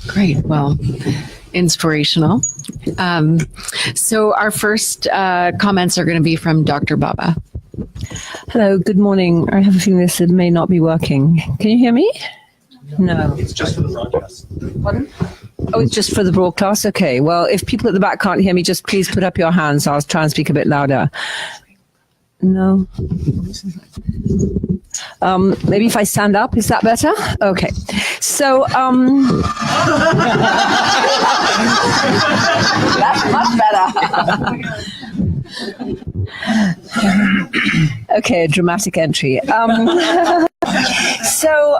Great. Well, inspirational. So our first comments are going to be from Dr. Baba. Hello, good morning. I have a feeling this may not be working. Can you hear me? No. It's just for the broadcast. Pardon? Oh, it's just for the broadcast? Okay. Well, if people at the back can't hear me, just please put up your hands. I'll try and speak a bit louder. No. Maybe if I stand up, is that better? Okay. So, that's much better. Okay, a dramatic entry. So,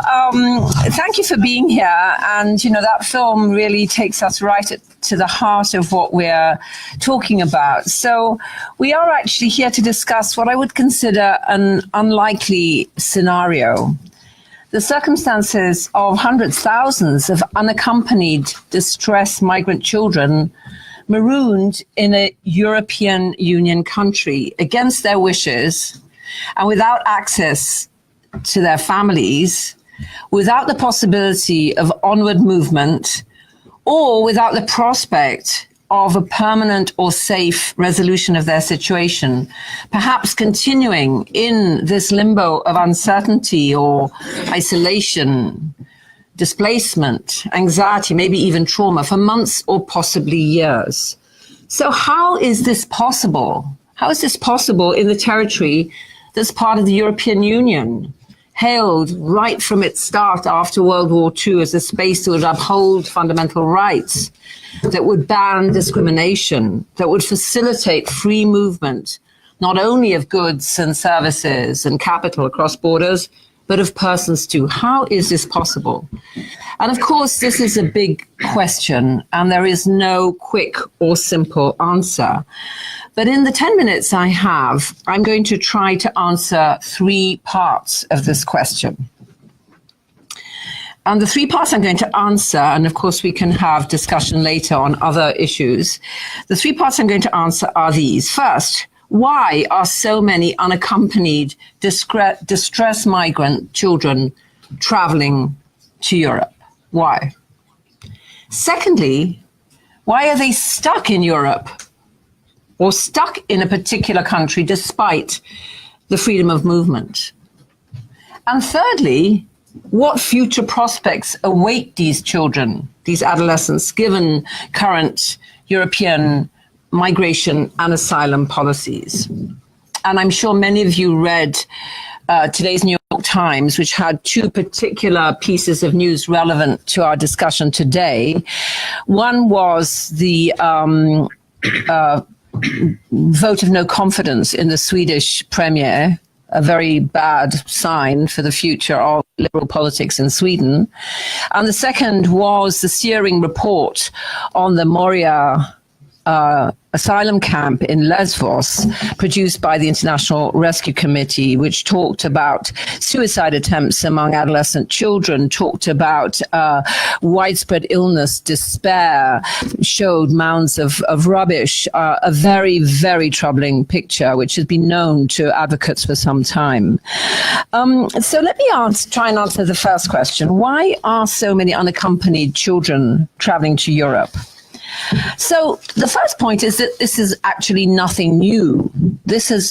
thank you for being here. And, that film really takes us right to the heart of what we're talking about. So, we are actually here to discuss what I would consider an unlikely scenario. The circumstances of hundreds, thousands of unaccompanied distressed migrant children marooned in a European Union country against their wishes and without access to their families, without the possibility of onward movement, or without the prospect of a permanent or safe resolution of their situation, perhaps continuing in this limbo of uncertainty or isolation, displacement, anxiety, maybe even trauma for months or possibly years. So how is this possible? How is this possible in the territory that's part of the European Union, hailed right from its start after World War II as a space that would uphold fundamental rights, that would ban discrimination, that would facilitate free movement, not only of goods and services and capital across borders, but of persons too? How is this possible? And of course, this is a big question, and there is no quick or simple answer. But in the 10 minutes I have, I'm going to try to answer three parts of this question. And the three parts I'm going to answer, and of course we can have discussion later on other issues. The three parts I'm going to answer are these. First, why are so many unaccompanied distressed migrant children traveling to Europe? Why? Secondly, why are they stuck in Europe or stuck in a particular country despite the freedom of movement? And thirdly, what future prospects await these children, these adolescents, given current European migration and asylum policies? And I'm sure many of you read today's New York Times, which had two particular pieces of news relevant to our discussion today. One was the vote of no confidence in the Swedish premier, a very bad sign for the future of liberal politics in Sweden. And the second was the searing report on the Moria asylum camp in Lesvos, produced by the International Rescue Committee, which talked about suicide attempts among adolescent children, talked about widespread illness, despair, showed mounds of rubbish, a very, very troubling picture, which has been known to advocates for some time. So let me try and answer the first question. Why are so many unaccompanied children traveling to Europe? So the first point is that this is actually nothing new.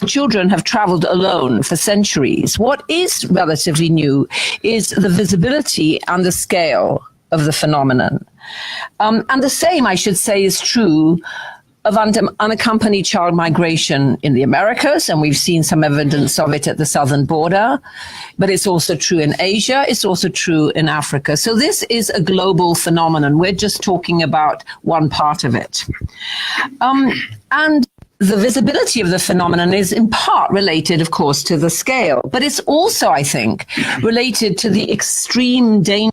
Children have traveled alone for centuries. What is relatively new is the visibility and the scale of the phenomenon. And the same, I should say, is true of unaccompanied child migration in the Americas, and we've seen some evidence of it at the southern border, but it's also true in Asia, it's also true in Africa. So this is a global phenomenon. We're just talking about one part of it. And the visibility of the phenomenon is in part related, of course, to the scale, but it's also, I think, related to the extreme danger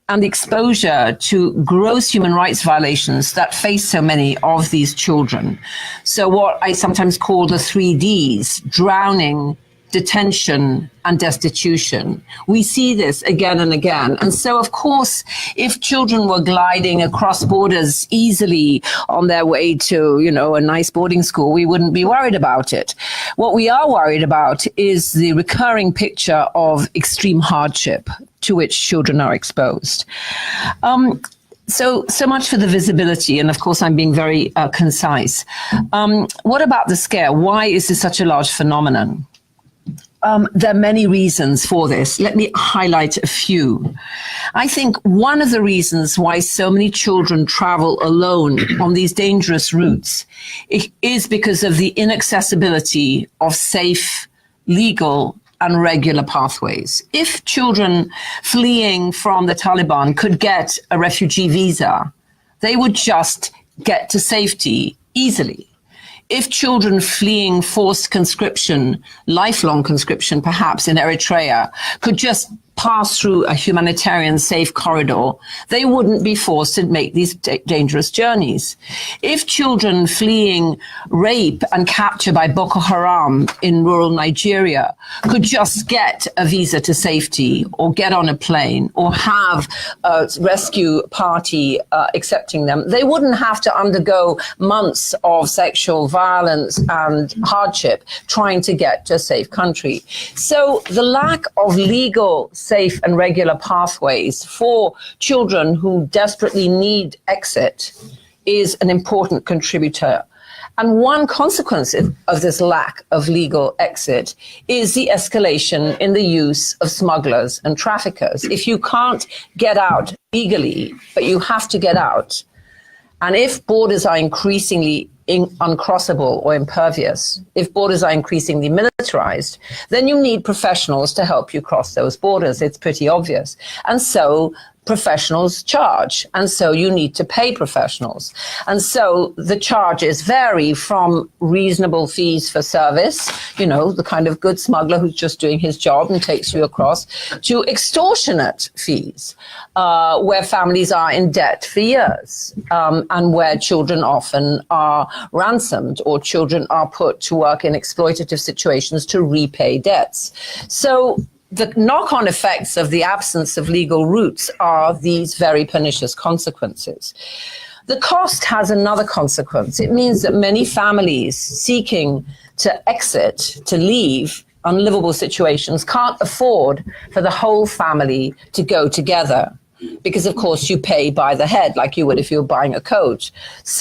and the exposure to gross human rights violations that face so many of these children. So what I sometimes call the 3Ds: drowning, detention, and destitution. We see this again and again. And so, of course, if children were gliding across borders easily on their way to, a nice boarding school, we wouldn't be worried about it. What we are worried about is the recurring picture of extreme hardship to which children are exposed. So much for the visibility. And of course, I'm being very concise. What about the scale? Why is this such a large phenomenon? There are many reasons for this. Let me highlight a few. I think one of the reasons why so many children travel alone on these dangerous routes is because of the inaccessibility of safe, legal, and regular pathways. If children fleeing from the Taliban could get a refugee visa, they would just get to safety easily. If children fleeing forced conscription, lifelong conscription perhaps in Eritrea, could just pass through a humanitarian safe corridor, they wouldn't be forced to make these dangerous journeys. If children fleeing rape and capture by Boko Haram in rural Nigeria could just get a visa to safety or get on a plane or have a rescue party accepting them, they wouldn't have to undergo months of sexual violence and hardship trying to get to a safe country. So the lack of legal, safe and regular pathways for children who desperately need exit is an important contributor. And one consequence of this lack of legal exit is the escalation in the use of smugglers and traffickers. If you can't get out legally, but you have to get out, and if borders are increasingly uncrossable or impervious, if borders are increasingly militarized, then you need professionals to help you cross those borders. It's pretty obvious. And so professionals charge, and so you need to pay professionals. And so the charges vary from reasonable fees for service, the kind of good smuggler who's just doing his job and takes you across, to extortionate fees, where families are in debt for years, and where children often are ransomed or children are put to work in exploitative situations to repay debts. So the knock-on effects of the absence of legal routes are these very pernicious consequences. The cost has another consequence. It means that many families seeking to exit, to leave unlivable situations, can't afford for the whole family to go together. Because, of course, you pay by the head like you would if you were buying a coach,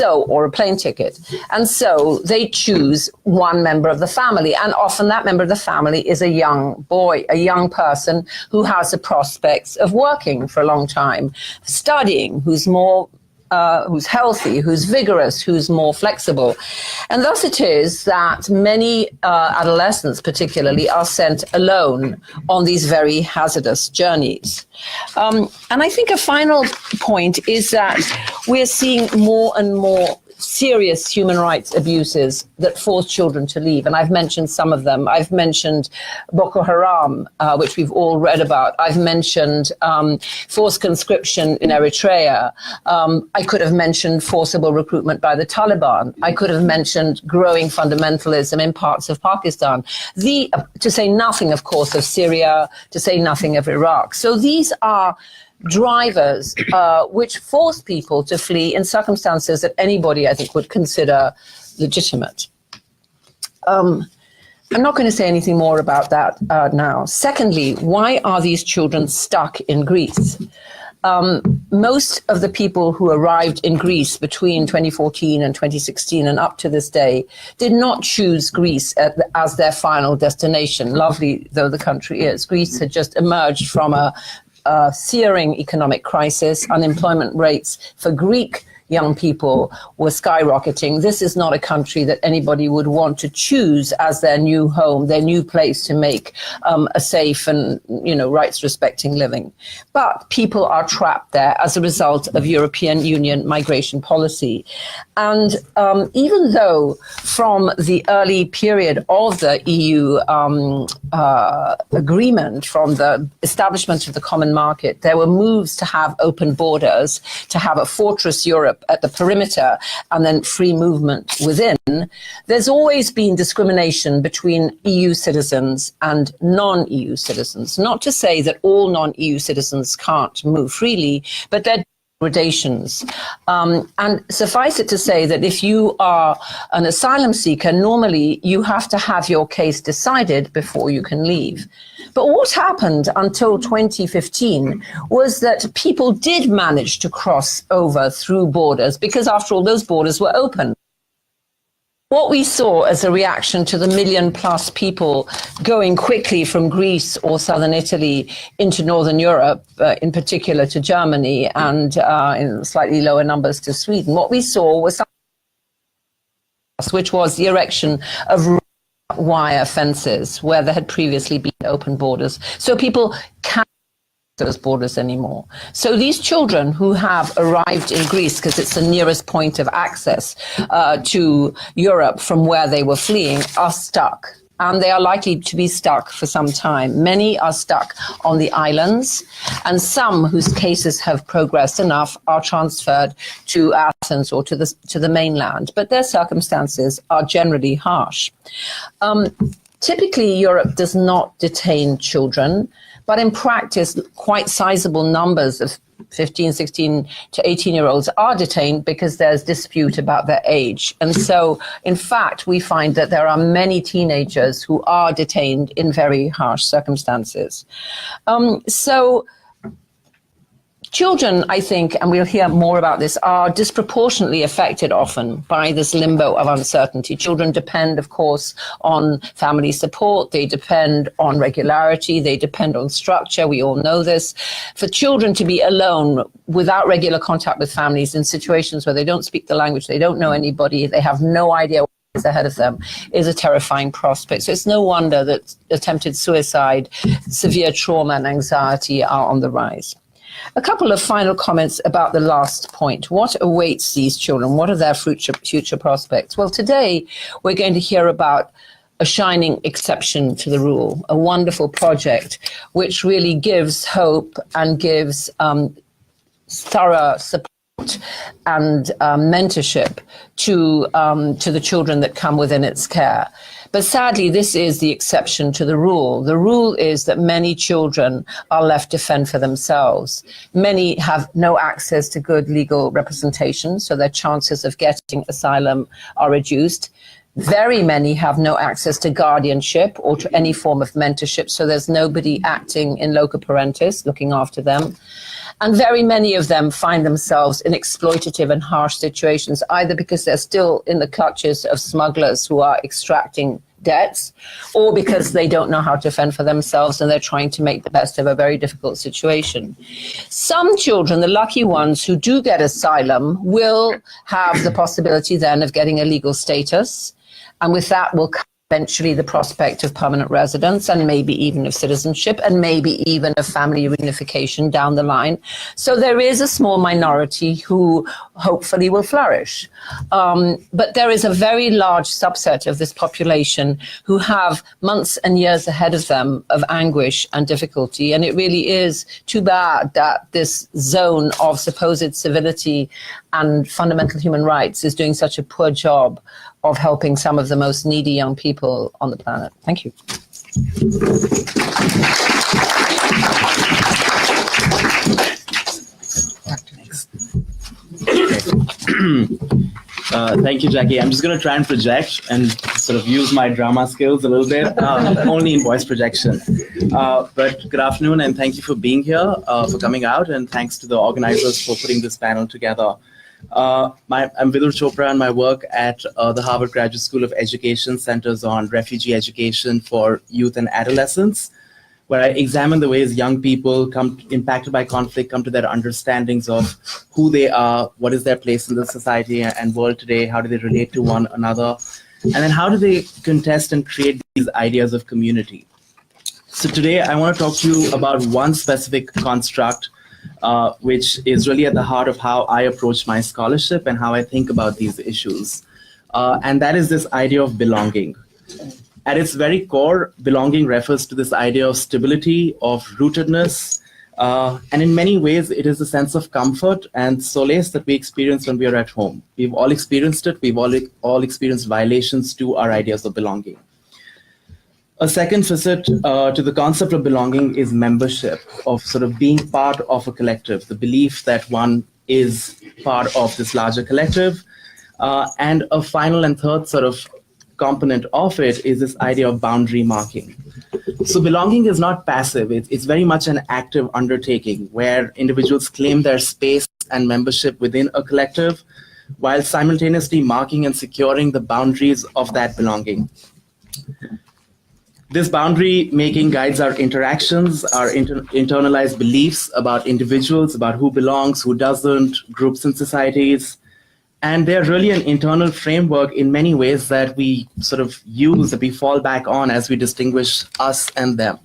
or a plane ticket. And so they choose one member of the family. And often that member of the family is a young boy, a young person who has the prospects of working for a long time, studying, who's healthy, who's vigorous, who's more flexible. And thus it is that many adolescents particularly are sent alone on these very hazardous journeys. And I think a final point is that we're seeing more and more serious human rights abuses that force children to leave. And I've mentioned some of them. I've mentioned Boko Haram, which we've all read about. I've mentioned forced conscription in Eritrea. I could have mentioned forcible recruitment by the Taliban. I could have mentioned growing fundamentalism in parts of Pakistan. To say nothing, of course, of Syria, to say nothing of Iraq. So these are drivers which force people to flee in circumstances that anybody, I think, would consider legitimate. I'm not going to say anything more about that now. Secondly, why are these children stuck in Greece? Most of the people who arrived in Greece between 2014 and 2016 and up to this day did not choose Greece as their final destination, lovely though the country is. Greece had just emerged from a searing economic crisis. Unemployment rates for Greek young people were skyrocketing. This is not a country that anybody would want to choose as their new home, their new place to make a safe and, rights-respecting living. But people are trapped there as a result of European Union migration policy. And even though from the early period of the EU agreement, from the establishment of the common market, there were moves to have open borders, to have a fortress Europe at the perimeter, and then free movement within, there's always been discrimination between EU citizens and non-EU citizens. Not to say that all non-EU citizens can't move freely, but they're gradations. And suffice it to say that if you are an asylum seeker, normally you have to have your case decided before you can leave. But what happened until 2015 was that people did manage to cross over through borders, because after all, those borders were open. What we saw as a reaction to the 1 million+ people going quickly from Greece or southern Italy into Northern Europe, in particular to Germany, and in slightly lower numbers to Sweden, what we saw was which was the erection of wire fences where there had previously been open borders. So people can't those borders anymore. So these children who have arrived in Greece, because it's the nearest point of access to Europe from where they were fleeing, are stuck. And they are likely to be stuck for some time. Many are stuck on the islands, and some whose cases have progressed enough are transferred to Athens or to the mainland. But their circumstances are generally harsh. Typically, Europe does not detain children, but in practice, quite sizable numbers of 15, 16 to 18-year-olds are detained because there's dispute about their age. And so, in fact, we find that there are many teenagers who are detained in very harsh circumstances. Children, I think, and we'll hear more about this, are disproportionately affected often by this limbo of uncertainty. Children depend, of course, on family support. They depend on regularity. They depend on structure. We all know this. For children to be alone without regular contact with families in situations where they don't speak the language, they don't know anybody, they have no idea what ahead of them, is a terrifying prospect. So it's no wonder that attempted suicide, severe trauma and anxiety are on the rise. A couple of final comments about the last point. What awaits these children? What are their future prospects? Well, today we're going to hear about a shining exception to the rule, a wonderful project which really gives hope and gives thorough support and mentorship to the children that come within its care. But sadly, this is the exception to the rule. The rule is that many children are left to fend for themselves. Many have no access to good legal representation, so their chances of getting asylum are reduced. Very many have no access to guardianship or to any form of mentorship, so there's nobody acting in loco parentis, looking after them. And very many of them find themselves in exploitative and harsh situations, either because they're still in the clutches of smugglers who are extracting debts, or because they don't know how to fend for themselves and they're trying to make the best of a very difficult situation. Some children, the lucky ones who do get asylum, will have the possibility then of getting a legal status, and with that will come eventually the prospect of permanent residence and maybe even of citizenship and maybe even of family reunification down the line. So there is a small minority who hopefully will flourish. But there is a very large subset of this population who have months and years ahead of them of anguish and difficulty. And it really is too bad that this zone of supposed civility and fundamental human rights is doing such a poor job of helping some of the most needy young people on the planet. Thank you. Thank you, Jackie. I'm just going to try and project and sort of use my drama skills a little bit, only in voice projection. But good afternoon, and thank you for being here, for coming out, and thanks to the organizers for putting this panel together. I'm Vidur Chopra, and my work at the Harvard Graduate School of Education centers on refugee education for youth and adolescents. where I examine the ways young people impacted by conflict come to their understandings of who they are, what is their place in the society and world today, how do they relate to one another, and then how do they contest and create these ideas of community. So today I want to talk to you about one specific construct which is really at the heart of how I approach my scholarship and how I think about these issues. And that is this idea of belonging. At its very core, belonging refers to this idea of stability, of rootedness, and in many ways, it is a sense of comfort and solace that we experience when we are at home. We've all experienced it. We've all experienced violations to our ideas of belonging. A second facet to the concept of belonging is membership, of sort of being part of a collective, the belief that one is part of this larger collective. And a final and third sort of component of it is this idea of boundary marking. So belonging is not passive. It's very much an active undertaking where individuals claim their space and membership within a collective while simultaneously marking and securing the boundaries of that belonging. This boundary making guides our interactions, our internalized beliefs about individuals, about who belongs, who doesn't, groups and societies. And they're really an internal framework in many ways that we sort of use, that we fall back on as we distinguish us and them.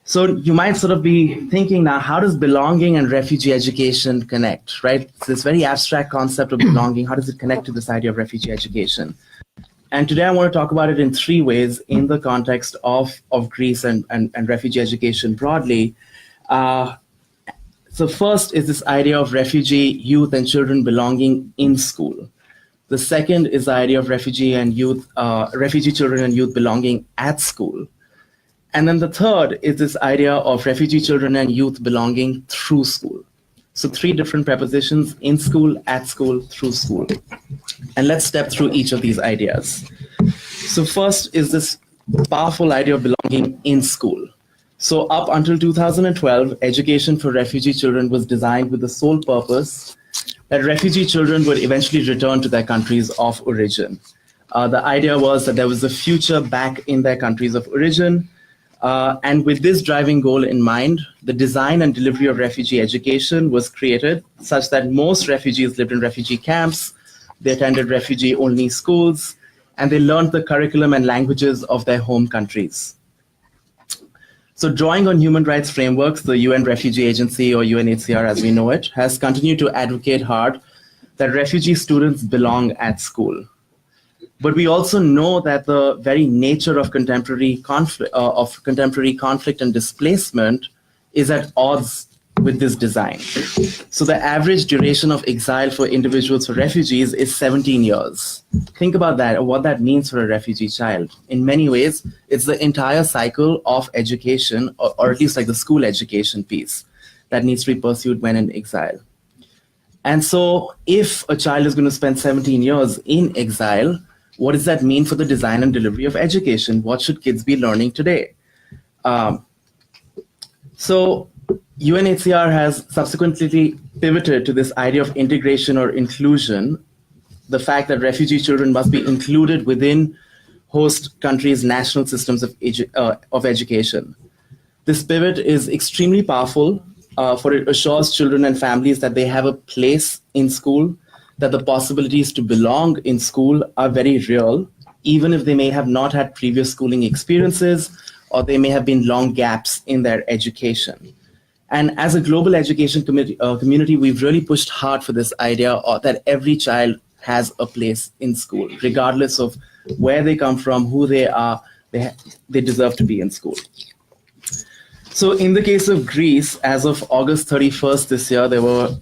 So you might sort of be thinking now, how does belonging and refugee education connect, right? It's this very abstract concept of belonging. How does it connect to this idea of refugee education? And today I want to talk about it in three ways in the context of Greece and refugee education broadly. So first is this idea of refugee youth and children belonging in school. The second is the idea of refugee children and youth belonging at school. And then the third is this idea of refugee children and youth belonging through school. So three different prepositions: in school, at school, through school. And let's step through each of these ideas. So first is this powerful idea of belonging in school. So up until 2012, education for refugee children was designed with the sole purpose that refugee children would eventually return to their countries of origin. The idea was that there was a future back in their countries of origin. And with this driving goal in mind, the design and delivery of refugee education was created such that most refugees lived in refugee camps, they attended refugee-only schools, and they learned the curriculum and languages of their home countries. So drawing on human rights frameworks, the UN Refugee Agency, or UNHCR as we know it, has continued to advocate hard that refugee students belong at school. But we also know that the very nature of contemporary conflict and displacement is at odds with this design. So the average duration of exile for individuals, for refugees, is 17 years. Think about that, or what that means for a refugee child. In many ways, it's the entire cycle of education, or at least like the school education piece, that needs to be pursued when in exile. And so if a child is going to spend 17 years in exile, what does that mean for the design and delivery of education? What should kids be learning today? So UNHCR has subsequently pivoted to this idea of integration or inclusion, the fact that refugee children must be included within host countries' national systems of education. This pivot is extremely powerful, for it assures children and families that they have a place in school, that the possibilities to belong in school are very real, even if they may have not had previous schooling experiences, or they may have been long gaps in their education. And as a global education community, we've really pushed hard for this idea that every child has a place in school, regardless of where they come from, who they are, they deserve to be in school. So in the case of Greece, as of August 31st this year, there were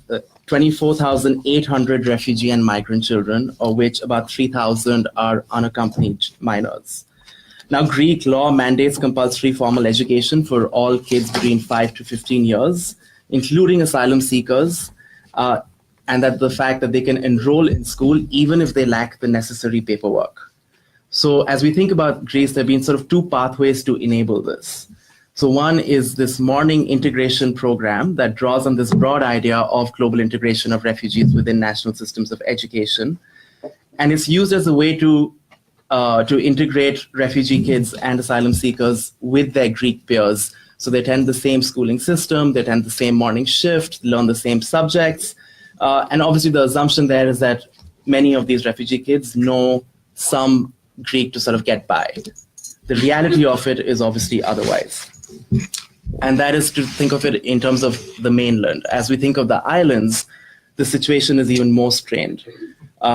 24,800 refugee and migrant children, of which about 3,000 are unaccompanied minors. Now, Greek law mandates compulsory formal education for all kids between 5 to 15 years, including asylum seekers, and that the fact that they can enroll in school even if they lack the necessary paperwork. So as we think about Greece, there have been sort of two pathways to enable this. So one is this morning integration program that draws on this broad idea of global integration of refugees within national systems of education. And it's used as a way to to integrate refugee kids and asylum seekers with their Greek peers. So they attend the same schooling system, they attend the same morning shift, learn the same subjects. And obviously the assumption there is that many of these refugee kids know some Greek to sort of get by. The reality of it is obviously otherwise. And that is to think of it in terms of the mainland. As we think of the islands, the situation is even more strained,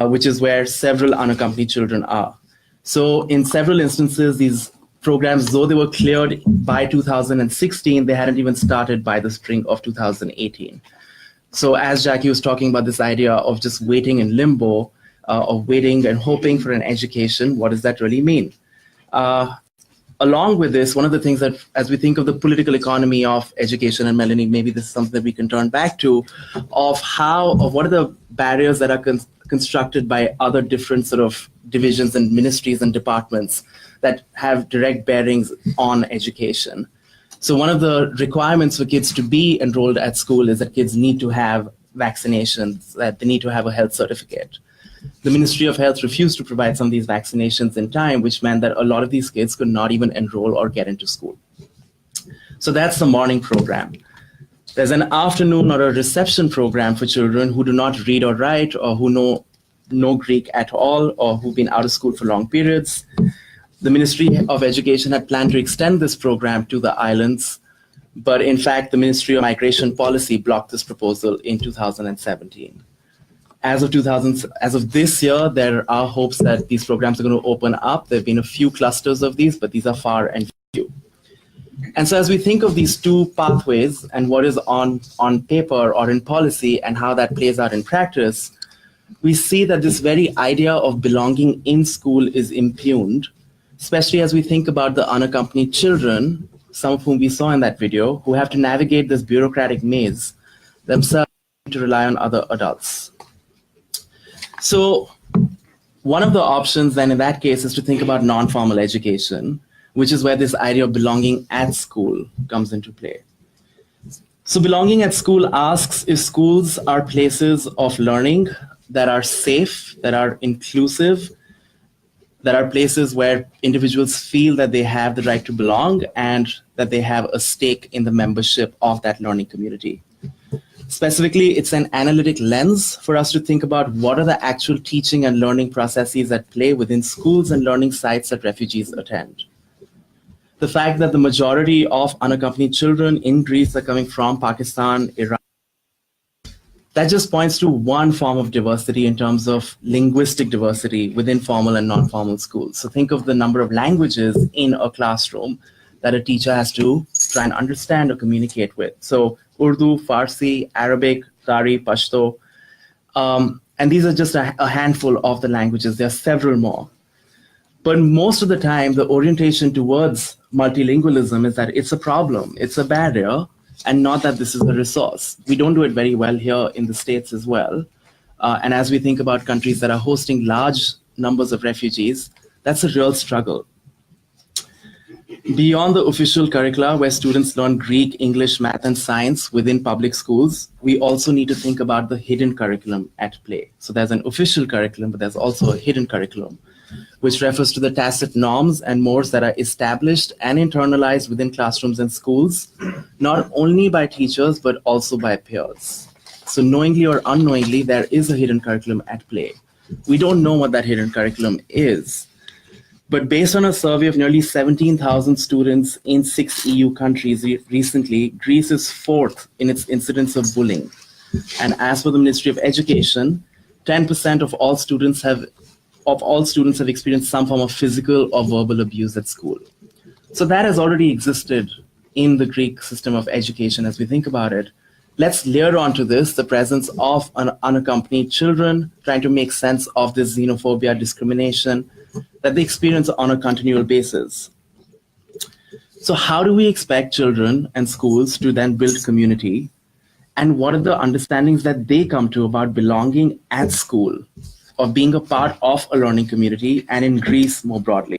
which is where several unaccompanied children are. So in several instances, these programs, though they were cleared by 2016, they hadn't even started by the spring of 2018. So as Jackie was talking about this idea of just waiting in limbo, of waiting and hoping for an education, what does that really mean? Along with this, one of the things that, as we think of the political economy of education, and Melanie, maybe this is something that we can turn back to, of what are the barriers that are constructed by other different sort of divisions and ministries and departments that have direct bearings on education. So one of the requirements for kids to be enrolled at school is that kids need to have vaccinations, that they need to have a health certificate. The Ministry of Health refused to provide some of these vaccinations in time, which meant that a lot of these kids could not even enroll or get into school. So that's the morning program. There's an afternoon or a reception program for children who do not read or write, or who know no Greek at all, or who've been out of school for long periods. The Ministry of Education had planned to extend this program to the islands, but in fact, the Ministry of Migration Policy blocked this proposal in 2017. As of this year, there are hopes that these programs are going to open up. There have been a few clusters of these, but these are far and few. And so as we think of these two pathways and what is on paper or in policy and how that plays out in practice, we see that this very idea of belonging in school is impugned, especially as we think about the unaccompanied children, some of whom we saw in that video, who have to navigate this bureaucratic maze themselves to rely on other adults. So one of the options then in that case is to think about non-formal education, which is where this idea of belonging at school comes into play. So belonging at school asks if schools are places of learning that are safe, that are inclusive, that are places where individuals feel that they have the right to belong and that they have a stake in the membership of that learning community. Specifically, it's an analytic lens for us to think about what are the actual teaching and learning processes at play within schools and learning sites that refugees attend. The fact that the majority of unaccompanied children in Greece are coming from Pakistan, Iran, that just points to one form of diversity in terms of linguistic diversity within formal and non-formal schools. So think of the number of languages in a classroom that a teacher has to try and understand or communicate with. So Urdu, Farsi, Arabic, Dari, Pashto. And these are just a handful of the languages. There are several more. But most of the time, the orientation towards multilingualism is that it's a problem, it's a barrier, and not that this is a resource. We don't do it very well here in the States as well. And as we think about countries that are hosting large numbers of refugees, that's a real struggle. Beyond the official curricula where students learn Greek, English, math, and science within public schools, we also need to think about the hidden curriculum at play. So there's an official curriculum, but there's also a hidden curriculum, which refers to the tacit norms and mores that are established and internalized within classrooms and schools, not only by teachers, but also by peers. So knowingly or unknowingly, there is a hidden curriculum at play. We don't know what that hidden curriculum is. But based on a survey of nearly 17,000 students in 6 EU countries recently, Greece is 4th in its incidence of bullying. And as for the Ministry of Education, 10% of all students have experienced some form of physical or verbal abuse at school. So that has already existed in the Greek system of education as we think about it. Let's layer onto this the presence of unaccompanied children, trying to make sense of this xenophobia, discrimination that they experience on a continual basis. So how do we expect children and schools to then build community? And what are the understandings that they come to about belonging at school, of being a part of a learning community, and in Greece more broadly?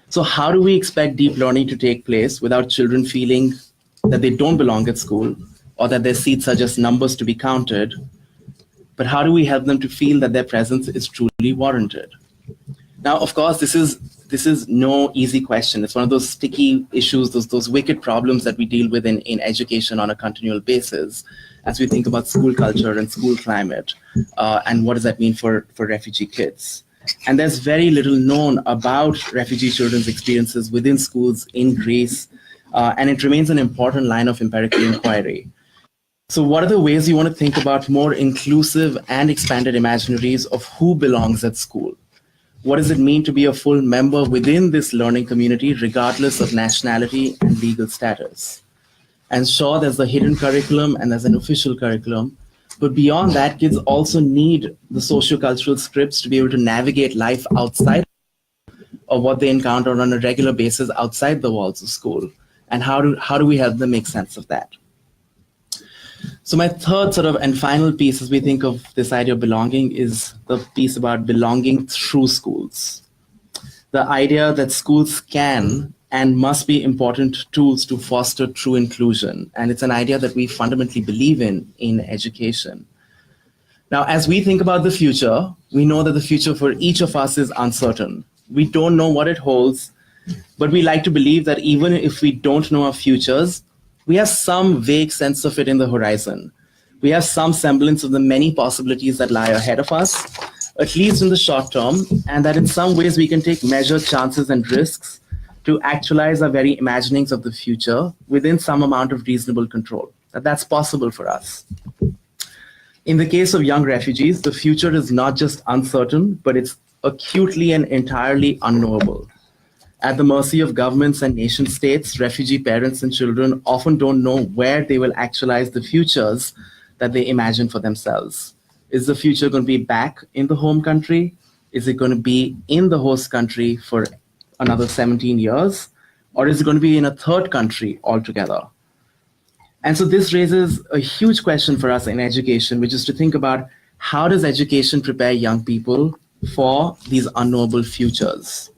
So how do we expect deep learning to take place without children feeling that they don't belong at school or that their seats are just numbers to be counted? But how do we help them to feel that their presence is truly warranted? Now, of course, this is no easy question. It's one of those sticky issues, those wicked problems that we deal with in education on a continual basis as we think about school culture and school climate, and what does that mean for refugee kids. And there's very little known about refugee children's experiences within schools in Greece, and it remains an important line of empirical inquiry. So what are the ways you want to think about more inclusive and expanded imaginaries of who belongs at school? What does it mean to be a full member within this learning community, regardless of nationality and legal status? And sure, there's the hidden curriculum and there's an official curriculum. But beyond that, kids also need the sociocultural scripts to be able to navigate life outside of what they encounter on a regular basis outside the walls of school. And how do we help them make sense of that? So my third sort of and final piece as we think of this idea of belonging is the piece about belonging through schools. The idea that schools can and must be important tools to foster true inclusion. And it's an idea that we fundamentally believe in education. Now, as we think about the future, we know that the future for each of us is uncertain. We don't know what it holds, but we like to believe that even if we don't know our futures, we have some vague sense of it in the horizon. We have some semblance of the many possibilities that lie ahead of us, at least in the short term, and that in some ways we can take measured chances and risks to actualize our very imaginings of the future within some amount of reasonable control. That's possible for us. In the case of young refugees, the future is not just uncertain, but it's acutely and entirely unknowable. At the mercy of governments and nation states, refugee parents and children often don't know where they will actualize the futures that they imagine for themselves. Is the future going to be back in the home country? Is it going to be in the host country for another 17 years? Or is it going to be in a third country altogether? And so this raises a huge question for us in education, which is to think about how does education prepare young people for these unknowable futures?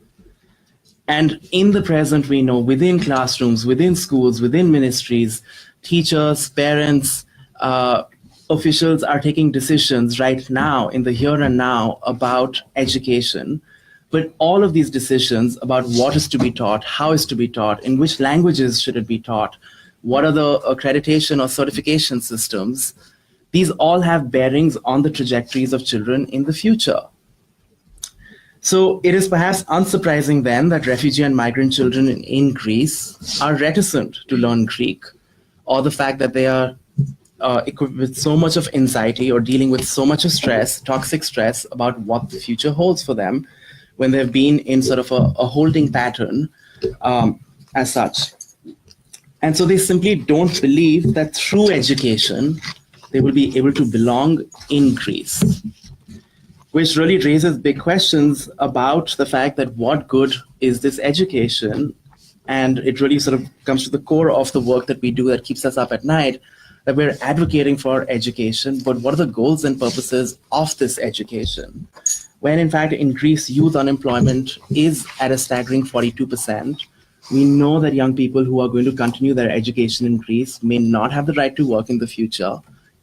And in the present, we know within classrooms, within schools, within ministries, teachers, parents, officials are taking decisions right now in the here and now about education. But all of these decisions about what is to be taught, how is to be taught, in which languages should it be taught, what are the accreditation or certification systems, these all have bearings on the trajectories of children in the future. So it is perhaps unsurprising then that refugee and migrant children in Greece are reticent to learn Greek, or the fact that they are equipped with so much of anxiety or dealing with so much of stress, toxic stress about what the future holds for them when they've been in sort of a holding pattern as such. And so they simply don't believe that through education, they will be able to belong in Greece, which really raises big questions about the fact that what good is this education? And it really sort of comes to the core of the work that we do that keeps us up at night, that we're advocating for education, but what are the goals and purposes of this education? When in fact in Greece, youth unemployment is at a staggering 42%. We know that young people who are going to continue their education in Greece may not have the right to work in the future,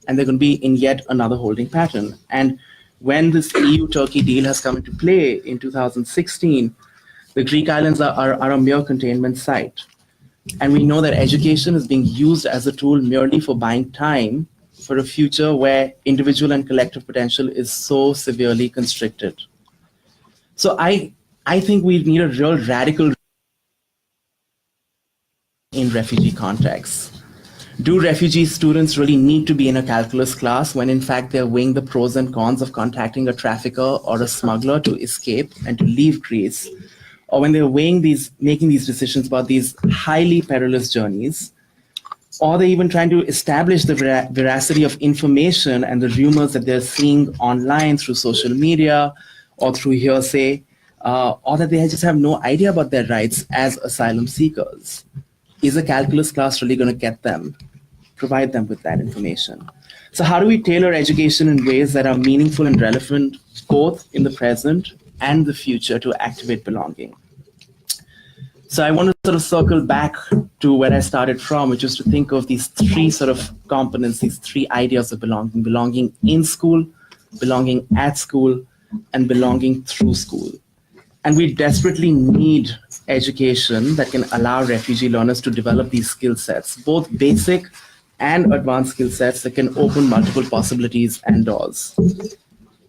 and they're going to be in yet another holding pattern. And when this EU-Turkey deal has come into play in 2016, the Greek islands are a mere containment site. And we know that education is being used as a tool merely for buying time for a future where individual and collective potential is so severely constricted. So I think we need a real radical in refugee contexts. Do refugee students really need to be in a calculus class when in fact they're weighing the pros and cons of contacting a trafficker or a smuggler to escape and to leave Greece? Or when they're making these decisions about these highly perilous journeys? Or they're even trying to establish the veracity of information and the rumors that they're seeing online through social media or through hearsay, or that they just have no idea about their rights as asylum seekers. Is a calculus class really going to get them, provide them with that information? So how do we tailor education in ways that are meaningful and relevant, both in the present and the future, to activate belonging? So I want to sort of circle back to where I started from, which is to think of these three sort of components, these three ideas of belonging: belonging in school, belonging at school, and belonging through school. And we desperately need education that can allow refugee learners to develop these skill sets, both basic and advanced skill sets that can open multiple possibilities and doors.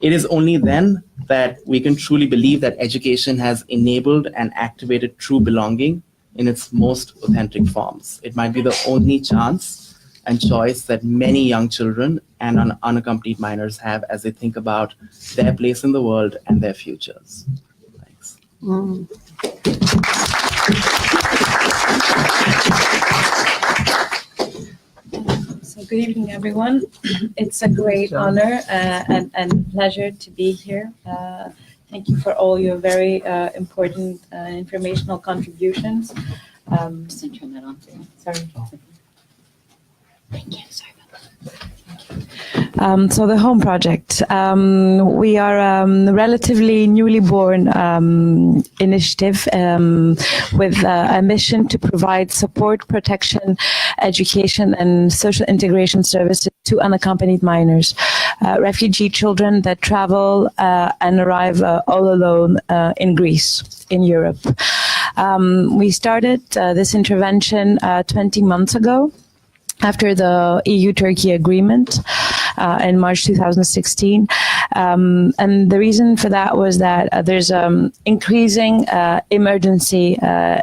It is only then that we can truly believe that education has enabled and activated true belonging in its most authentic forms. It might be the only chance and choice that many young children and unaccompanied minors have as they think about their place in the world and their futures. Thanks. So good evening, everyone. It's a great honor and pleasure to be here. Thank you for all your very important informational contributions. Just turn that on. Sorry. Thank you. Sorry about that. So the Home Project. We are a relatively newly born initiative with a mission to provide support, protection, education, and social integration services to unaccompanied minors, refugee children that travel and arrive all alone in Greece, in Europe. We started this intervention 20 months ago, after the EU-Turkey agreement in March 2016. And the reason for that was that there's increasing emergency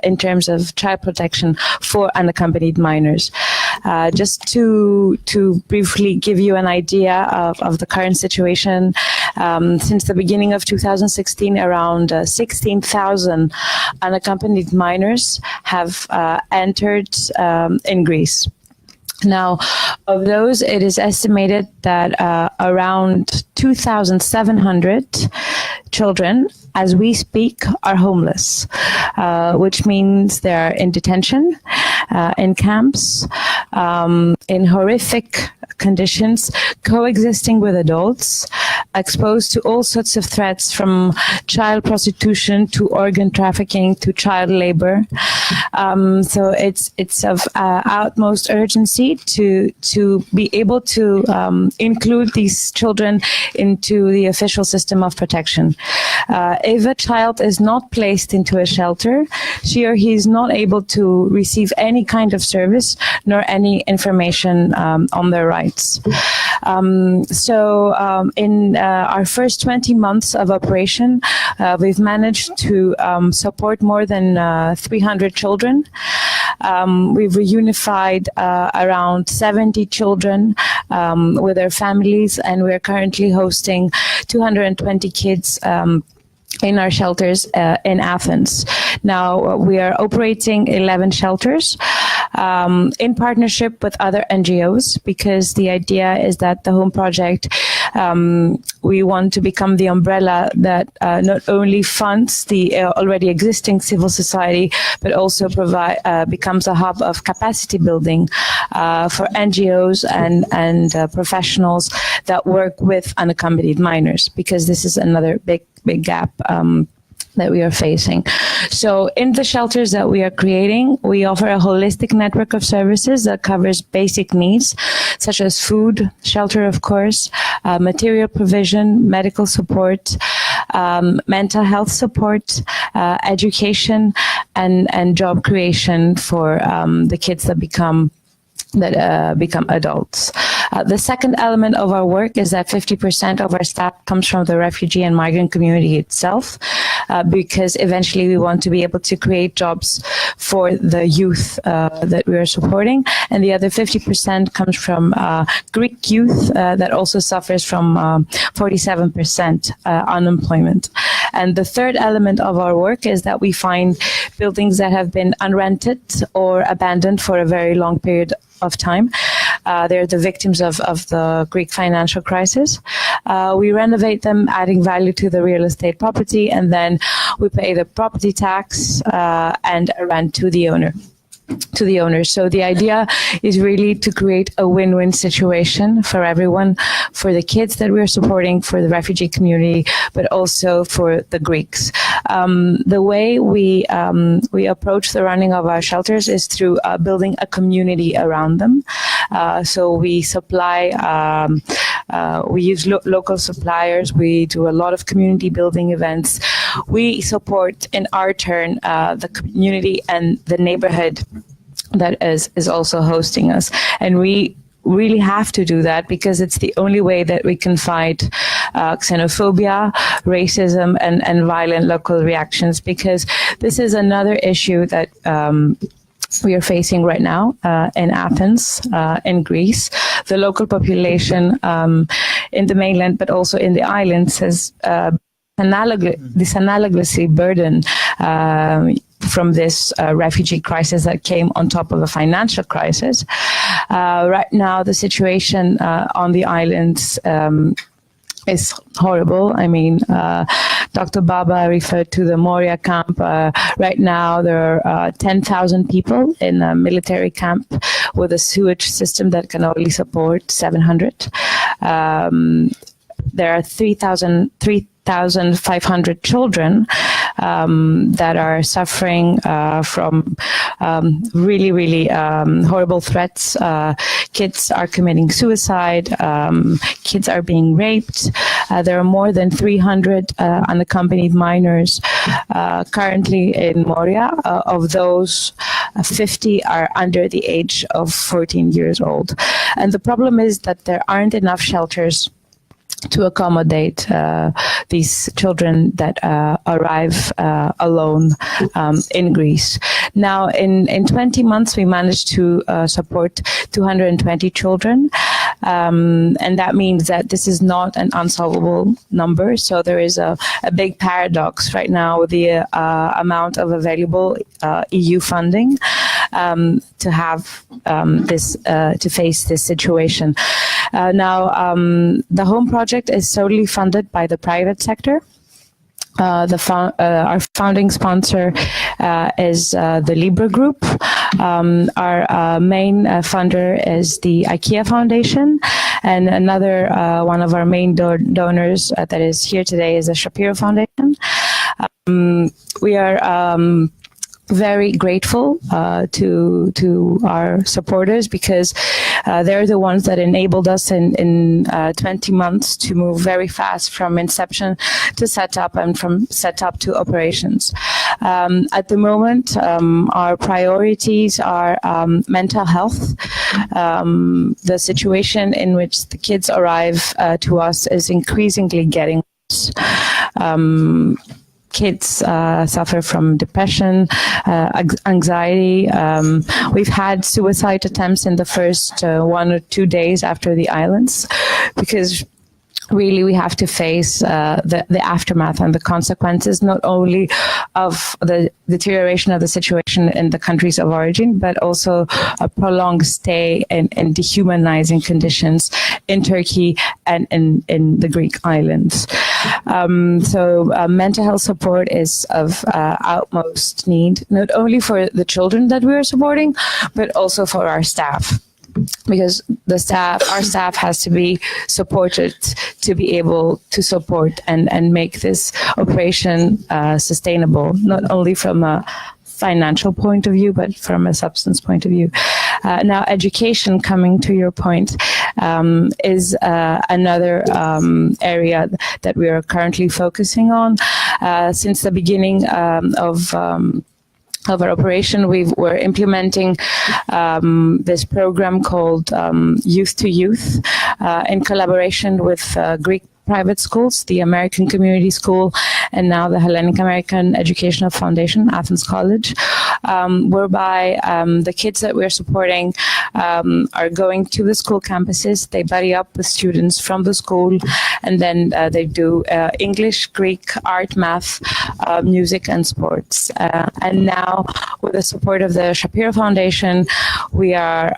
in terms of child protection for unaccompanied minors. Just to briefly give you an idea of the current situation, since the beginning of 2016, around 16,000 unaccompanied minors have entered in Greece. Now, of those, it is estimated that around 2,700 children, as we speak, are homeless, which means they're in detention, in camps, in horrific conditions, coexisting with adults, exposed to all sorts of threats, from child prostitution to organ trafficking to child labor. So it's of utmost urgency to be able to include these children into the official system of protection. If a child is not placed into a shelter, she or he is not able to receive any kind of service nor any information on their rights. In our first 20 months of operation, we've managed to support more than 300 children. We've reunified around 70 children with their families, and we're currently hosting 220 kids in our shelters in Athens. Now, we are operating 11 shelters in partnership with other NGOs, because the idea is that the Home Project, we want to become the umbrella that not only funds the already existing civil society, but also becomes a hub of capacity building for NGOs and professionals that work with unaccompanied minors, because this is another big gap that we are facing. So in the shelters that we are creating, we offer a holistic network of services that covers basic needs, such as food, shelter, of course, material provision, medical support, mental health support, education, and job creation for the kids that become adults. The second element of our work is that 50% of our staff comes from the refugee and migrant community itself, because eventually we want to be able to create jobs for the youth that we are supporting. And the other 50% comes from Greek youth that also suffers from 47% unemployment. And the third element of our work is that we find buildings that have been unrented or abandoned for a very long period of time. They're the victims of the Greek financial crisis. We renovate them, adding value to the real estate property, and then we pay the property tax and a rent to the owner. So the idea is really to create a win-win situation for everyone, for the kids that we're supporting, for the refugee community, but also for the Greeks. The way we approach the running of our shelters is through building a community around them. So we supply, we use local suppliers. We do a lot of community building events. we support in our turn the community and the neighborhood that is also hosting us. And we really have to do that because it's the only way that we can fight xenophobia, racism, and violent local reactions, because this is another issue that we are facing right now in Athens, in Greece. The local population in the mainland, but also in the islands, has analogously burdened from this refugee crisis that came on top of a financial crisis. Right now, the situation on the islands is horrible. I mean, Dr. Baba referred to the Moria camp. Right now, there are 10,000 people in a military camp with a sewage system that can only support 700. There are 3,500 children that are suffering from really horrible threats. Kids are committing suicide. Kids are being raped. There are more than 300 unaccompanied minors currently in Moria. Of those, 50 are under the age of 14 years old. And the problem is that there aren't enough shelters to accommodate these children that arrive alone in Greece. Now, in 20 months, we managed to support 220 children. And that means that this is not an unsolvable number. So there is a big paradox right now with the amount of available EU funding to have this to face this situation. Now, the Home Project is solely funded by the private sector. Our founding sponsor is the Libra Group. Our main funder is the IKEA Foundation, and another one of our main donors that is here today is the Shapiro Foundation. We are very grateful to our supporters because they're the ones that enabled us in 20 months to move very fast from inception to setup and from setup to operations. At the moment, our priorities are mental health. The situation in which the kids arrive to us is increasingly getting worse. Kids suffer from depression, anxiety. We've had suicide attempts in the first 1 or 2 days after the islands, because really we have to face the aftermath and the consequences, not only of the deterioration of the situation in the countries of origin, but also a prolonged stay in dehumanizing conditions in Turkey and in the Greek islands. So mental health support is of utmost need, not only for the children that we are supporting, but also for our staff. Because our staff has to be supported to be able to support and make this operation sustainable, not only from a financial point of view, but from a substance point of view. Now, education, coming to your point, is another area that we are currently focusing on. Since the beginning of our operation, we're implementing this program called Youth to Youth in collaboration with Greek private schools, the American Community School, and now the Hellenic American Educational Foundation, Athens College, whereby the kids that we're supporting are going to the school campuses. They buddy up with students from the school, and then they do English, Greek, art, math, music, and sports. And now, with the support of the Shapiro Foundation, we are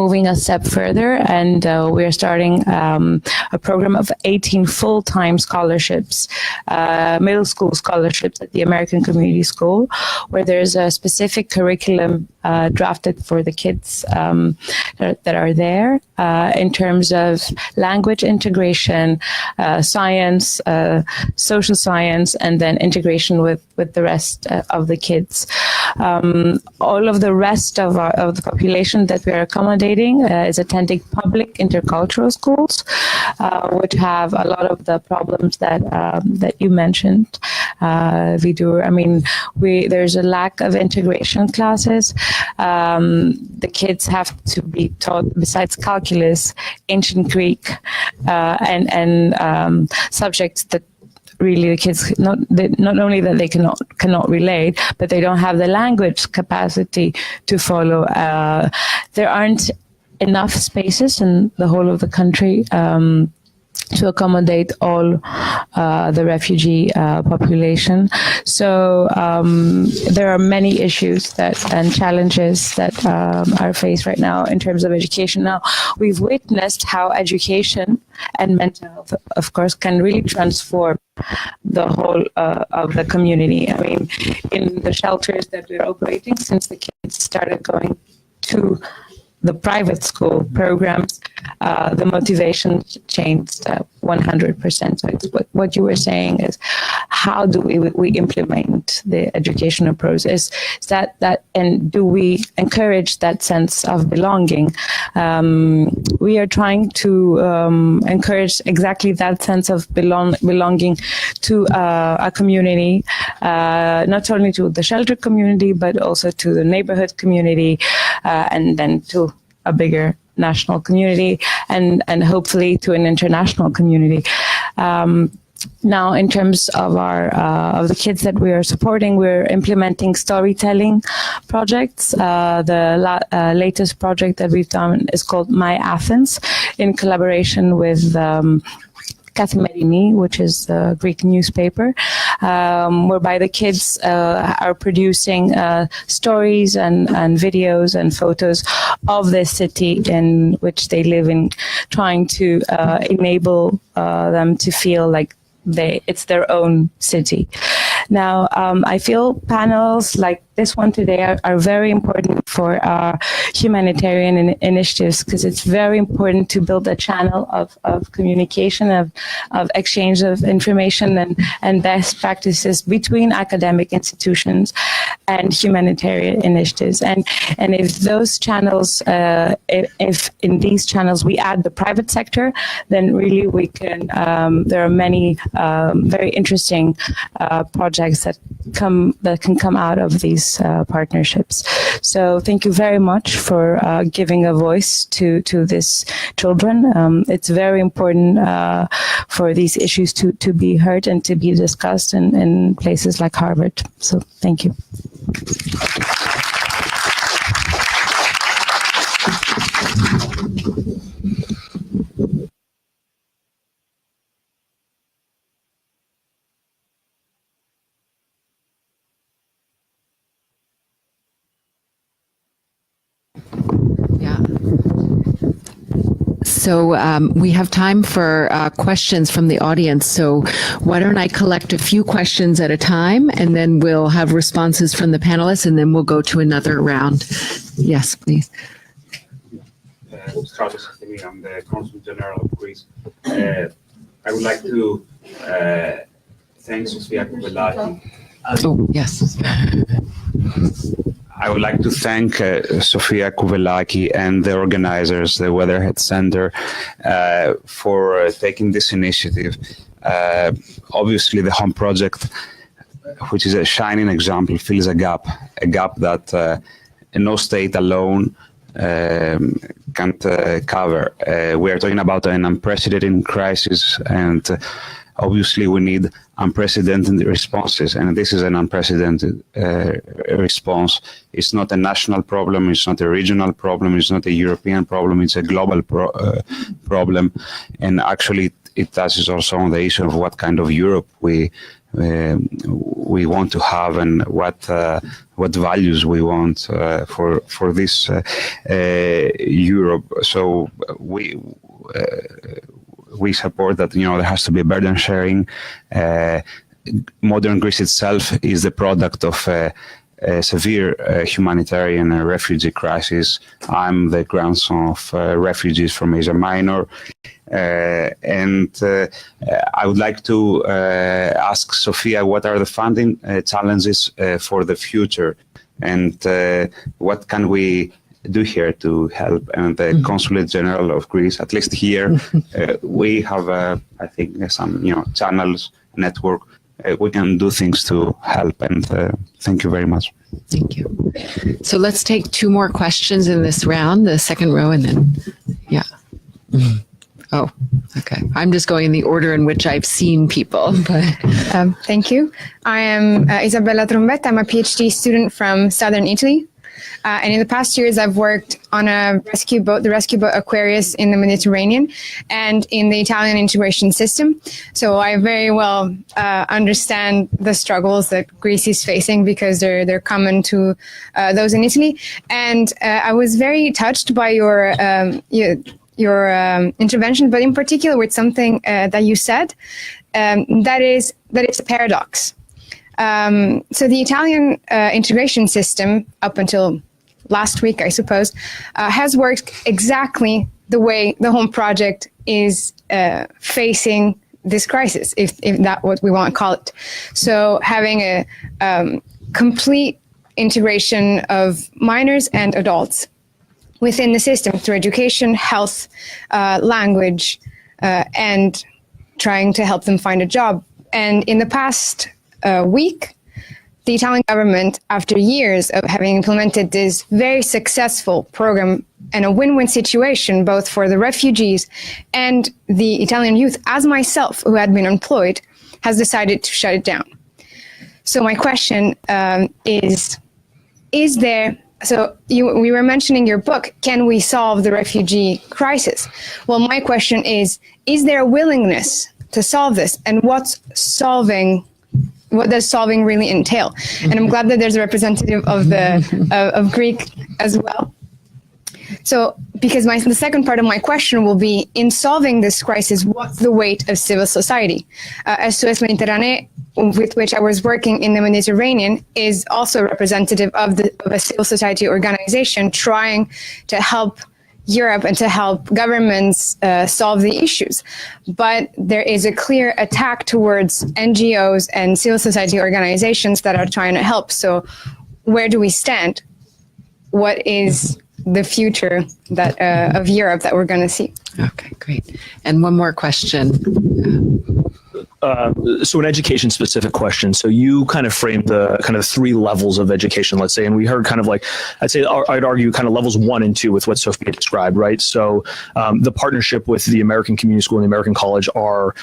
moving a step further, and we are starting a program of 18 full-time scholarships, middle school scholarships at the American Community School, where there's a specific curriculum drafted for the kids that are there in terms of language integration, science, social science, and then integration with the rest of the kids. All of the rest of the population that we are accommodating is attending public intercultural schools, which have a lot of the problems that you mentioned, Vidur. I mean, there's a lack of integration classes. The kids have to be taught, besides calculus, ancient Greek, and subjects that really the kids not only that they cannot relate, but they don't have the language capacity to follow. There aren't enough spaces in the whole of the country to accommodate all the refugee population. So there are many issues and challenges that are faced right now in terms of education. Now, we've witnessed how education and mental health, of course, can really transform the whole of the community. I mean, in the shelters that we're operating, since the kids started going to the private school programs, the motivation changed 100%. So it's what you were saying is, how do we implement the educational process? Is that and do we encourage that sense of belonging? We are trying to encourage exactly that sense of belonging to a community, not only to the shelter community, but also to the neighborhood community, and then to a bigger national community, and hopefully to an international community. Now, in terms of of the kids that we are supporting, we're implementing storytelling projects. The latest project that we've done is called My Athens, in collaboration with Kathimerini, which is a Greek newspaper, whereby the kids are producing stories and videos and photos of the city in which they live in, trying to enable them to feel like it's their own city. Now, I feel panels like this one today are very important for our humanitarian initiatives, because it's very important to build a channel of communication, of exchange of information and best practices between academic institutions and humanitarian initiatives. And if those channels, if in these channels we add the private sector, then really we can, there are many very interesting projects that can come out of these partnerships. So thank you very much for giving a voice to these children. It's very important for these issues to be heard and to be discussed in places like Harvard. So thank you. So we have time for questions from the audience. So why don't I collect a few questions at a time, and then we'll have responses from the panelists, and then we'll go to another round. Yes, please. Stratos, I'm the Consul General of Greece. I would like to thank Sofia Kouvelaki. Oh, yes. I would like to thank Sofia Kouvelaki and the organizers, the Weatherhead Center, for taking this initiative. Obviously, the Home Project, which is a shining example, fills a gap that no state alone can't cover. We are talking about an unprecedented crisis, and obviously we need unprecedented responses, and this is an unprecedented response. It's not a national problem, it's not a regional problem, it's not a European problem, it's a global problem. And actually it touches also on the issue of what kind of Europe we want to have, and what values we want for this Europe. So we support that, there has to be burden sharing. Modern Greece itself is the product of a severe humanitarian and refugee crisis. I'm the grandson of refugees from Asia Minor. And I would like to ask Sofia, what are the funding challenges for the future, and what can we do here to help? And the Consulate General of Greece, at least here, we have, I think, some channels, network. We can do things to help, and thank you very much. Thank you. So let's take 2 more questions in this round, the second row, and then, yeah. Oh, okay. I'm just going in the order in which I've seen people. But Thank you. I am Isabella Trombetta. I'm a PhD student from southern Italy. And in the past years, I've worked on a rescue boat, the rescue boat Aquarius in the Mediterranean, and in the Italian integration system. So I very well understand the struggles that Greece is facing, because they're common to those in Italy. And I was very touched by your intervention, but in particular with something that you said, that it's a paradox. So the Italian integration system, up until last week, I suppose, has worked exactly the way the Home Project is facing this crisis, if that's what we want to call it. So having a complete integration of minors and adults within the system through education, health, language, and trying to help them find a job. And in the past week, the Italian government, after years of having implemented this very successful program and a win-win situation, both for the refugees and the Italian youth, as myself, who had been employed, has decided to shut it down. So my question is there, so we were mentioning your book, Can We Solve the Refugee Crisis? Well, my question is there a willingness to solve this? And what does solving really entail? And I'm glad that there's a representative of of Greek as well. So, because the second part of my question will be, in solving this crisis, what's the weight of civil society? SOS Mediterranee, with which I was working in the Mediterranean, is also representative of a civil society organization trying to help Europe and to help governments solve the issues. But there is a clear attack towards NGOs and civil society organizations that are trying to help. So where do we stand? What is the future of Europe that we're going to see? okay, great. And one more question. So an education specific question. So you kind of framed the kind of 3 levels of education, let's say, and we heard kind of like, I'd argue kind of levels 1 and 2 with what Sofia described, right? So the partnership with the American Community School and the American College are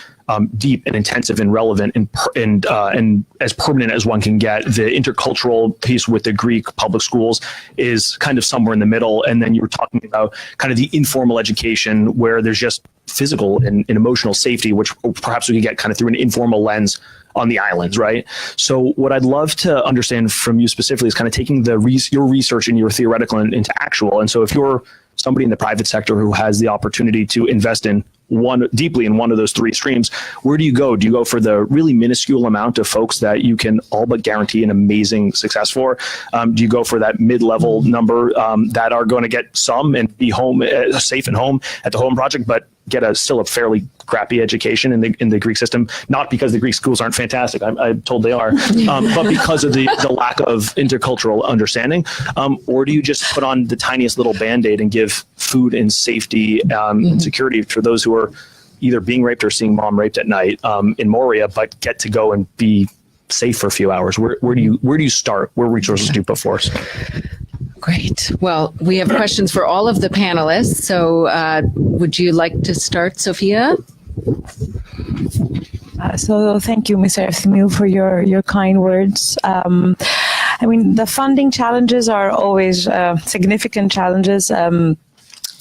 deep and intensive and relevant and as permanent as one can get. The intercultural piece with the Greek public schools is kind of somewhere in the middle. And then you were talking about kind of the informal education where there's just physical and emotional safety, which perhaps we could get kind of through an informal lens on the islands, right? So what I'd love to understand from you specifically is kind of taking your research and your theoretical into actual. And so if you're somebody in the private sector who has the opportunity to invest deeply in one of those 3 streams, where do you go? Do you go for the really minuscule amount of folks that you can all but guarantee an amazing success for? Do you go for that mid-level number that are going to get some and be home safe and home at the Home Project, but get still a fairly crappy education in the Greek system? Not because the Greek schools aren't fantastic, I'm told they are, but because of the lack of intercultural understanding? Or do you just put on the tiniest little Band-Aid and give food and safety and security for those who are either being raped or seeing mom raped at night in Moria, but get to go and be safe for a few hours? Where do you start? Where resources do you put forth? Great. Well, we have questions for all of the panelists. So would you like to start, Sofia? So thank you, Mr. Efthimiou, for your kind words. I mean, the funding challenges are always significant challenges.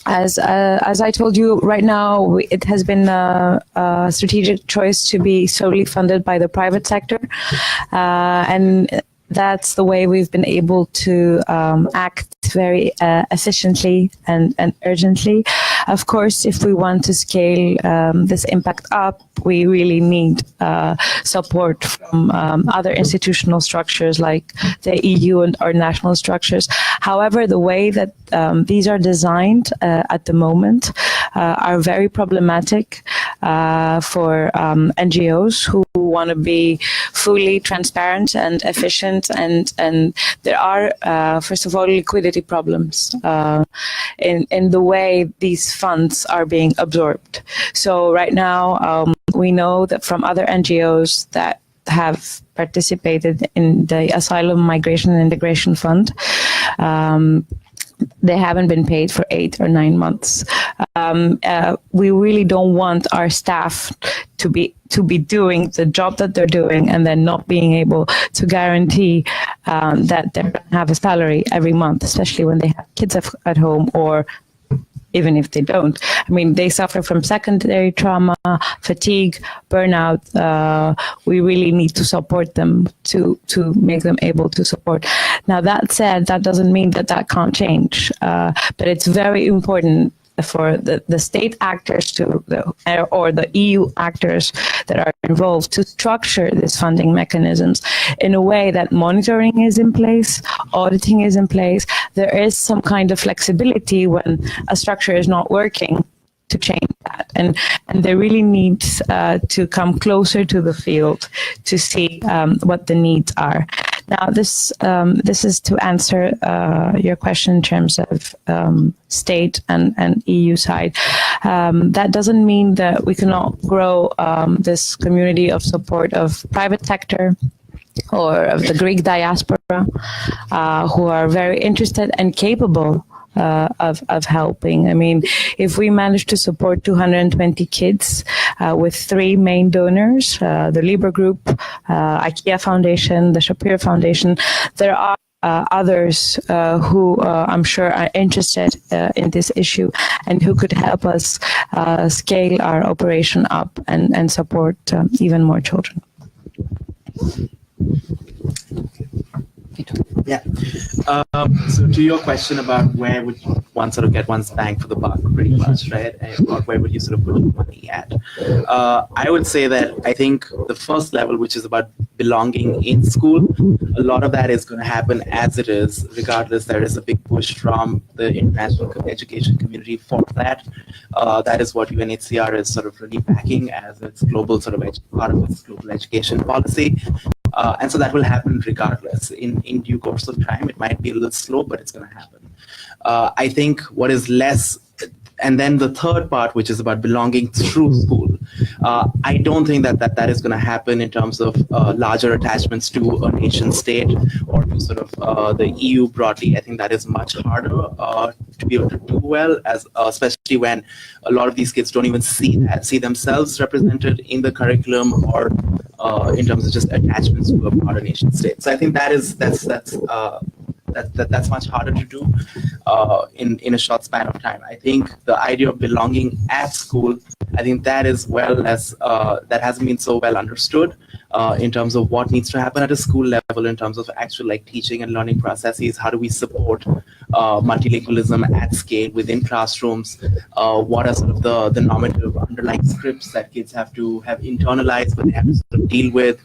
As I told you, right now, it has been a strategic choice to be solely funded by the private sector. And that's the way we've been able to act very efficiently and urgently. Of course, if we want to scale this impact up, we really need support from other institutional structures like the EU and our national structures. However, the way that these are designed at the moment are very problematic for NGOs who want to be fully transparent and efficient, and there are first of all liquidity problems in the way these funds are being absorbed. So right now we know that from other NGOs that have participated in the Asylum, Migration and Integration Fund, they haven't been paid for 8 or 9 months. We really don't want our staff to be doing the job that they're doing and then not being able to guarantee that they have a salary every month, especially when they have kids at home, or even if they don't. I mean, they suffer from secondary trauma, fatigue, burnout. We really need to support them to make them able to support. Now, that said, that doesn't mean that can't change. But it's very important for the state actors or the EU actors that are involved to structure these funding mechanisms in a way that monitoring is in place, auditing is in place. There is some kind of flexibility when a structure is not working to change that, and they really need to come closer to the field to see what the needs are. Now, this is to answer your question in terms of state and EU side. That doesn't mean that we cannot grow this community of support of private sector or of the Greek diaspora who are very interested and capable of helping. I mean, if we manage to support 220 kids with 3 main donors, the Libre Group, IKEA Foundation, the Shapiro Foundation, there are others who I'm sure are interested in this issue and who could help us scale our operation up and support even more children. Yeah. So to your question about where would one sort of get one's bang for the buck, pretty much, right? Or where would you sort of put your money at? I would say that I think the first level, which is about belonging in school, a lot of that is going to happen as it is, regardless. There is a big push from the international education community for that. That is what UNHCR is sort of really backing as its global sort of part of its global education policy. And so that will happen regardless. In due course of time, it might be a little slow, but it's going to happen. I think what is less, and then the third part, which is about belonging through school, I don't think that is going to happen in terms of larger attachments to a nation state or to sort of the EU broadly. I think that is much harder to be able to do well, as especially when a lot of these kids don't even see themselves represented in the curriculum or in terms of just attachments to a broader nation state. So I think that's much harder to do in a short span of time. I think the idea of belonging at school, I think that is that hasn't been so well understood in terms of what needs to happen at a school level in terms of actual like teaching and learning processes. How do we support multilingualism at scale within classrooms? What are sort of the normative underlying scripts that kids have to have internalized, but they have to sort of deal with,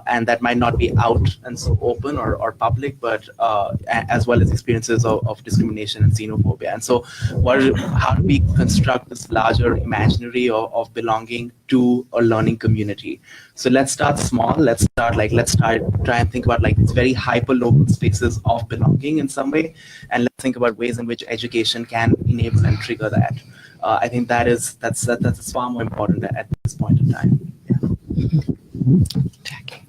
and that might not be out and so open or public, but as well as experiences of discrimination and xenophobia. And so how do we construct this larger imaginary of belonging to a learning community? So let's start small. Let's try and think about like these very hyper local spaces of belonging in some way, and let's think about ways in which education can enable and trigger that. I think that's far more important at this point in time. Yeah. Jackie.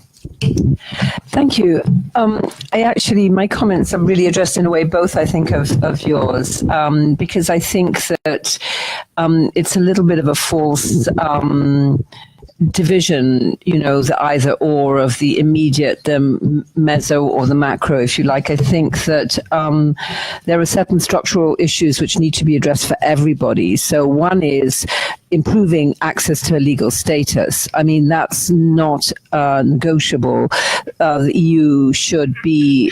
Thank you. My comments are really addressed in a way, both I think of yours, because I think that it's a little bit of a false division, the either or of the immediate, the meso or the macro, if you like. I think that there are certain structural issues which need to be addressed for everybody. So one is improving access to a legal status. I mean, that's not negotiable. The EU should be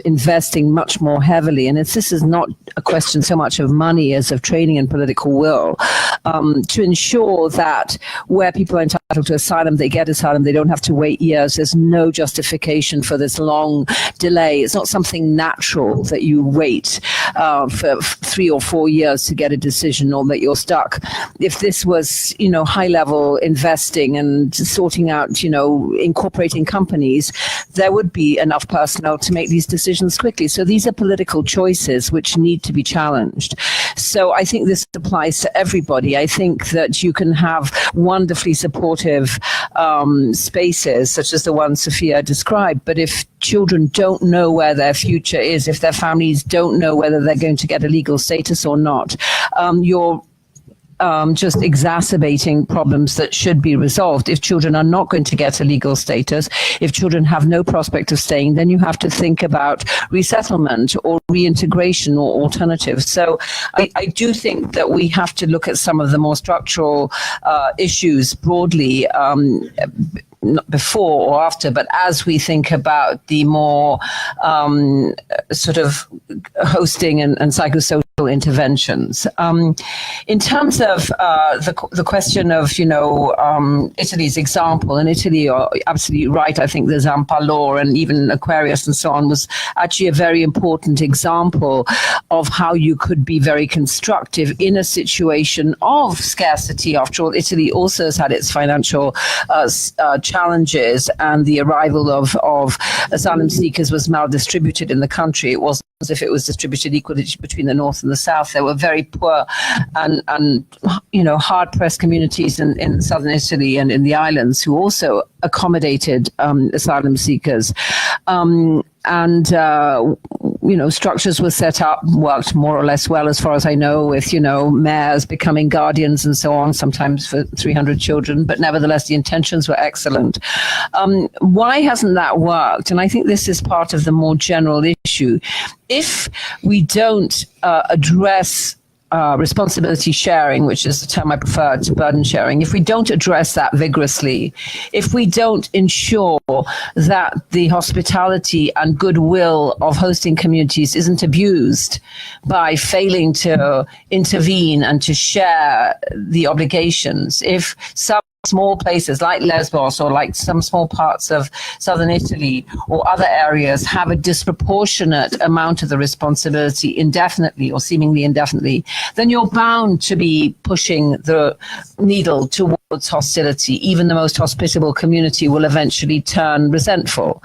investing much more heavily, and this is not a question so much of money as of training and political will, to ensure that where people are entitled to asylum, they get asylum, they don't have to wait years. There's no justification for this long delay. It's not something natural that you wait for 3 or 4 years to get a decision, or that you're stuck. If this was, high level investing and sorting out, incorporating companies, there would be enough personnel to make these decisions quickly. So these are political choices which need to be challenged. So I think this applies to everybody. I think that you can have wonderfully supportive spaces such as the one Sofia described, but if children don't know where their future is, if their families don't know whether they're going to get a legal status or not, you're just exacerbating problems that should be resolved. If children are not going to get a legal status, if children have no prospect of staying, then you have to think about resettlement or reintegration or alternatives. So I do think that we have to look at some of the more structural issues broadly, not before or after, but as we think about the more sort of hosting and psychosocial interventions. In terms of the question of, Italy's example, and Italy, you're absolutely right. I think the Zampa law and even Aquarius and so on was actually a very important example of how you could be very constructive in a situation of scarcity. After all, Italy also has had its financial challenges, and the arrival of asylum seekers was maldistributed in the country. It wasn't as if it was distributed equally between the north and the south. There were very poor and hard-pressed communities in southern Italy and in the islands who also accommodated asylum seekers. Structures were set up, worked more or less well, as far as I know, with, mayors becoming guardians and so on, sometimes for 300 children, but nevertheless, the intentions were excellent. Why hasn't that worked? And I think this is part of the more general issue. If we don't address responsibility sharing, which is the term I prefer to burden sharing, if we don't address that vigorously, if we don't ensure that the hospitality and goodwill of hosting communities isn't abused by failing to intervene and to share the obligations, if some small places like Lesbos or like some small parts of southern Italy or other areas have a disproportionate amount of the responsibility indefinitely or seemingly indefinitely, then you're bound to be pushing the needle towards hostility. Even the most hospitable community will eventually turn resentful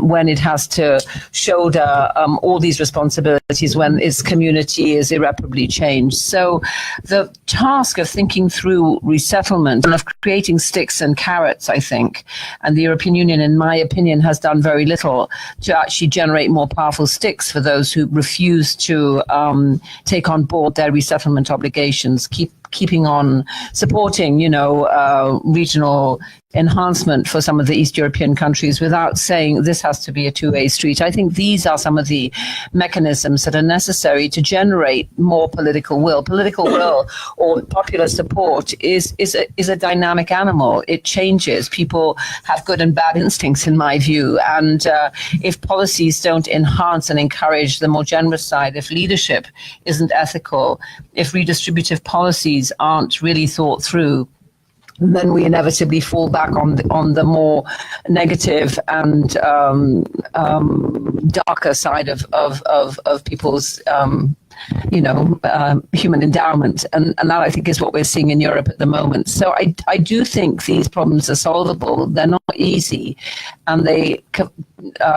when it has to shoulder all these responsibilities when its community is irreparably changed. So the task of thinking through resettlement and of creating sticks and carrots, I think, and the European Union, in my opinion, has done very little to actually generate more powerful sticks for those who refuse to take on board their resettlement obligations, keeping on supporting, regional enhancement for some of the East European countries without saying this has to be a two-way street. I think these are some of the mechanisms that are necessary to generate more political will. Political will or popular support is a dynamic animal. It changes. People have good and bad instincts, in my view. And if policies don't enhance and encourage the more generous side, if leadership isn't ethical, if redistributive policies aren't really thought through, then we inevitably fall back on the more negative and darker side of people's human endowment, and that I think is what we're seeing in Europe at the moment. So I do think these problems are solvable. They're not easy, and they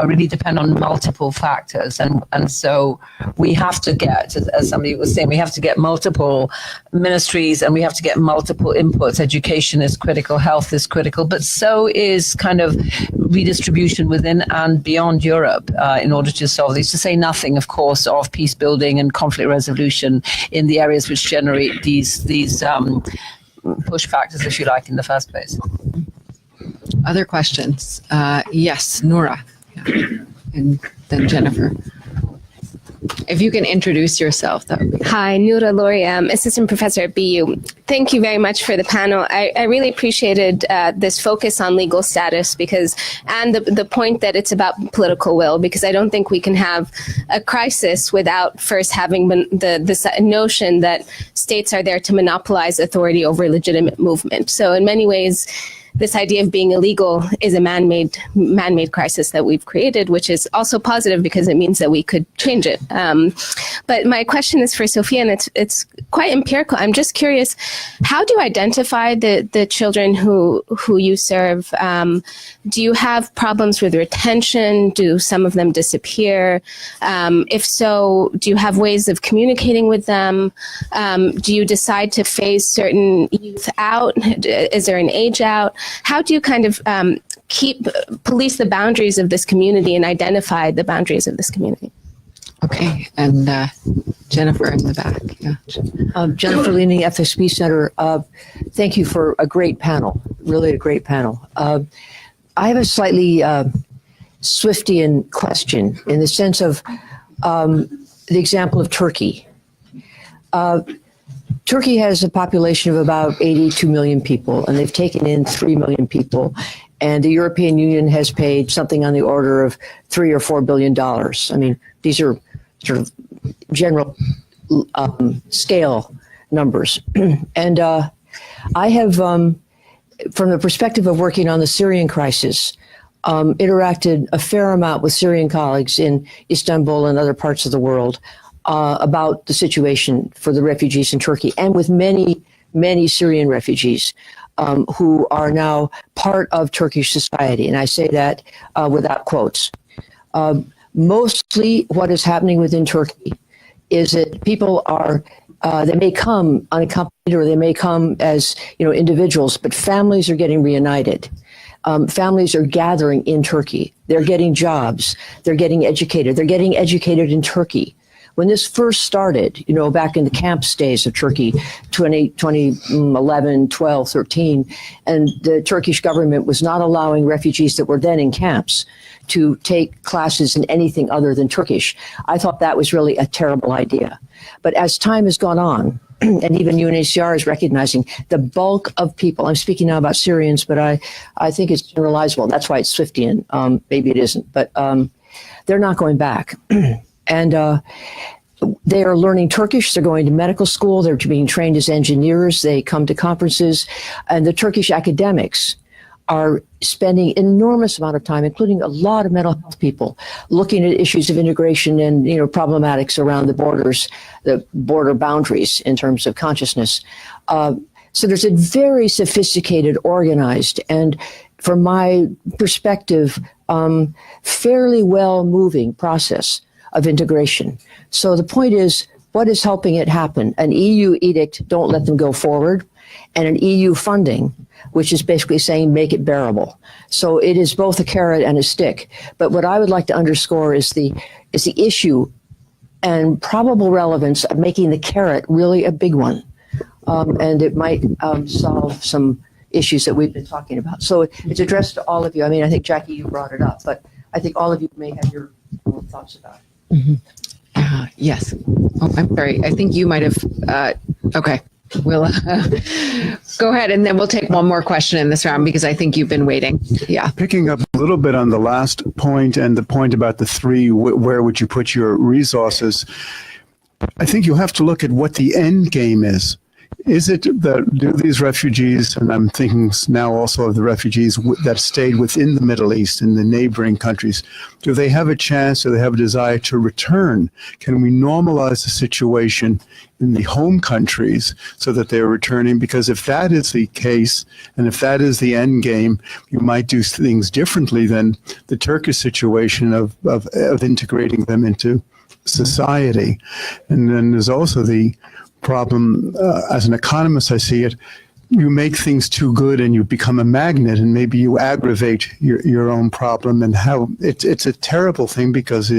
really depend on multiple factors. And so we have to get, as somebody was saying, we have to get multiple ministries and we have to get multiple inputs. Education is critical, health is critical, but so is kind of redistribution within and beyond Europe in order to solve these. To say nothing, of course, of peace building and conflict resolution in the areas which generate these push factors, if you like, in the first place. Other questions? Yes, Nora. Yeah. And then Jennifer. If you can introduce yourself, that would be great. Hi, Noura Lori, assistant professor at BU. Thank you very much for the panel. I really appreciated this focus on legal status and the point that it's about political will, because I don't think we can have a crisis without first having this notion that states are there to monopolize authority over legitimate movement. So in many ways, this idea of being illegal is a man-made crisis that we've created, which is also positive because it means that we could change it. But my question is for Sofia, and it's quite empirical. I'm just curious, how do you identify the children who you serve? Do you have problems with retention? Do some of them disappear? If so, do you have ways of communicating with them? Do you decide to phase certain youth out? Is there an age out? How do you kind of police the boundaries of this community and identify the boundaries of this community? Okay, and Jennifer in the back. Yeah. Jennifer Leaning, FSB Center. Thank you for a great panel, really a great panel. I have a slightly Swiftian question in the sense of the example of Turkey. Turkey has a population of about 82 million people, and they've taken in 3 million people. And the European Union has paid something on the order of $3 or $4 billion. I mean, these are sort of general scale numbers. And I have, from the perspective of working on the Syrian crisis, interacted a fair amount with Syrian colleagues in Istanbul and other parts of the world about the situation for the refugees in Turkey, and with many, many Syrian refugees who are now part of Turkish society. And I say that without quotes. Mostly what is happening within Turkey is that people are, they may come unaccompanied or they may come as individuals, but families are getting reunited. Families are gathering in Turkey. They're getting jobs. They're getting educated. They're getting educated in Turkey. When this first started, back in the camps days of Turkey, 2011, 12, 13, and the Turkish government was not allowing refugees that were then in camps to take classes in anything other than Turkish. I thought that was really a terrible idea. But as time has gone on, and even UNHCR is recognizing the bulk of people, I'm speaking now about Syrians, but I think it's generalizable. That's why it's Swiftian. Maybe it isn't, but they're not going back. And they are learning Turkish. They're going to medical school. They're being trained as engineers. They come to conferences. And the Turkish academics are spending enormous amount of time, including a lot of mental health people, looking at issues of integration and problematics around the borders, the border boundaries in terms of consciousness. So there's a very sophisticated, organized, and from my perspective, fairly well moving process of integration. So the point is, what is helping it happen? An EU edict, don't let them go forward, and an EU funding, which is basically saying make it bearable. So it is both a carrot and a stick. But what I would like to underscore is the issue and probable relevance of making the carrot really a big one. And it might solve some issues that we've been talking about. So it's addressed to all of you. I mean, I think, Jackie, you brought it up, but I think all of you may have your own thoughts about it. Mm-hmm. Yes. Oh, I'm sorry. I think you might have. Okay. We'll go ahead, and then we'll take one more question in this round because I think you've been waiting. Yeah. Picking up a little bit on the last point and the point about the three, where would you put your resources? I think you have to look at what the end game is. Is it that do these refugees, and I'm thinking now also of the refugees that stayed within the Middle East, in the neighboring countries, do they have a chance, do they have a desire to return? Can we normalize the situation in the home countries so that they're returning? Because if that is the case, and if that is the end game, you might do things differently than the Turkish situation of integrating them into society. And then there's also the problem, as an economist, I see it, you make things too good and you become a magnet, and maybe you aggravate your own problem. And how it's a terrible thing, because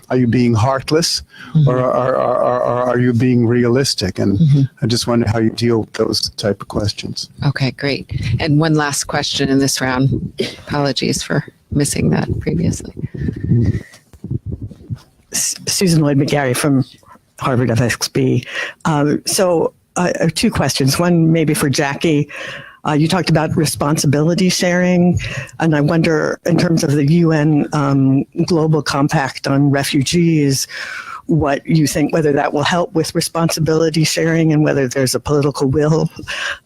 are you being heartless, mm-hmm. or are you being realistic? And mm-hmm. I just wonder how you deal with those type of questions. Okay, great. And one last question in this round. Apologies for missing that previously. Susan Lloyd McGarry from Harvard FXB. Two questions. One maybe for Jackie. You talked about responsibility sharing, and I wonder, in terms of the UN Global Compact on Refugees, what you think, whether that will help with responsibility sharing and whether there's a political will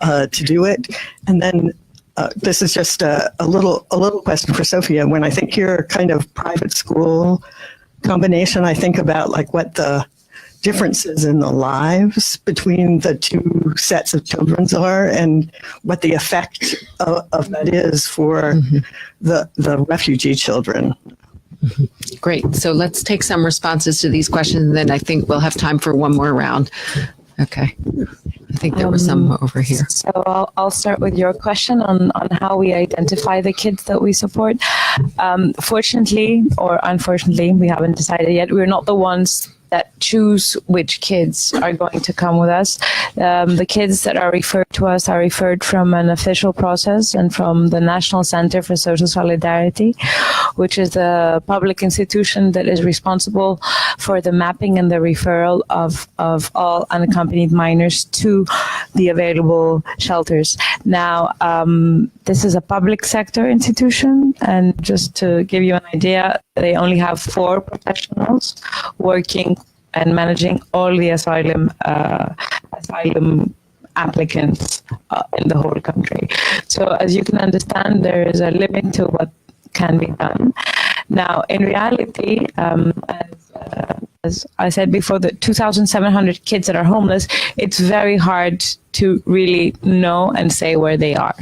to do it. And then this is just a little question for Sofia. When I think your kind of private school combination, I think about like what the differences in the lives between the two sets of children are and what the effect of that is for the refugee children. Great. So let's take some responses to these questions, and then I think we'll have time for one more round. Okay. I think there was some over here. So I'll start with your question on how we identify the kids that we support. Fortunately or unfortunately, we haven't decided yet. We're not the ones that choose which kids are going to come with us. The kids that are referred to us are referred from an official process and from the National Center for Social Solidarity, which is a public institution that is responsible for the mapping and the referral of all unaccompanied minors to the available shelters. Now, this is a public sector institution, and just to give you an idea, they only have 4 professionals working and managing all the asylum applicants in the whole country. So as you can understand, there is a limit to what can be done. Now, in reality, as I said before, the 2,700 kids that are homeless, it's very hard to really know and say where they are.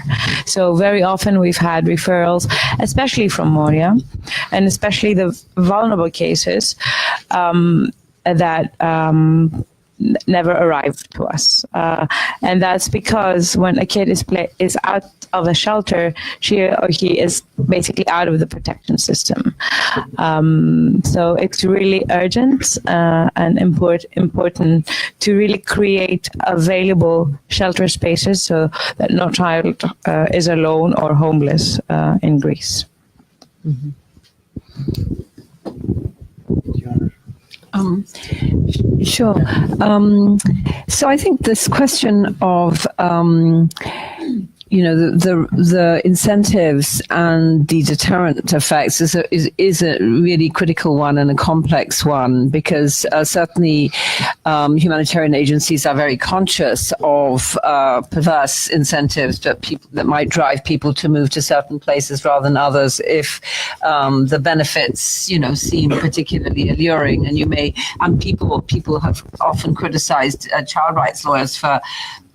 So very often we've had referrals, especially from Moria, and especially the vulnerable cases that never arrived to us. And that's because when a kid is out of a shelter, she or he is basically out of the protection system. So it's really urgent and important to really create available shelter spaces so that no child is alone or homeless in Greece. Sure. So I think this question of the incentives and the deterrent effects is a really critical one and a complex one, because certainly humanitarian agencies are very conscious of perverse incentives that might drive people to move to certain places rather than others if the benefits seem particularly alluring. And people have often criticized child rights lawyers for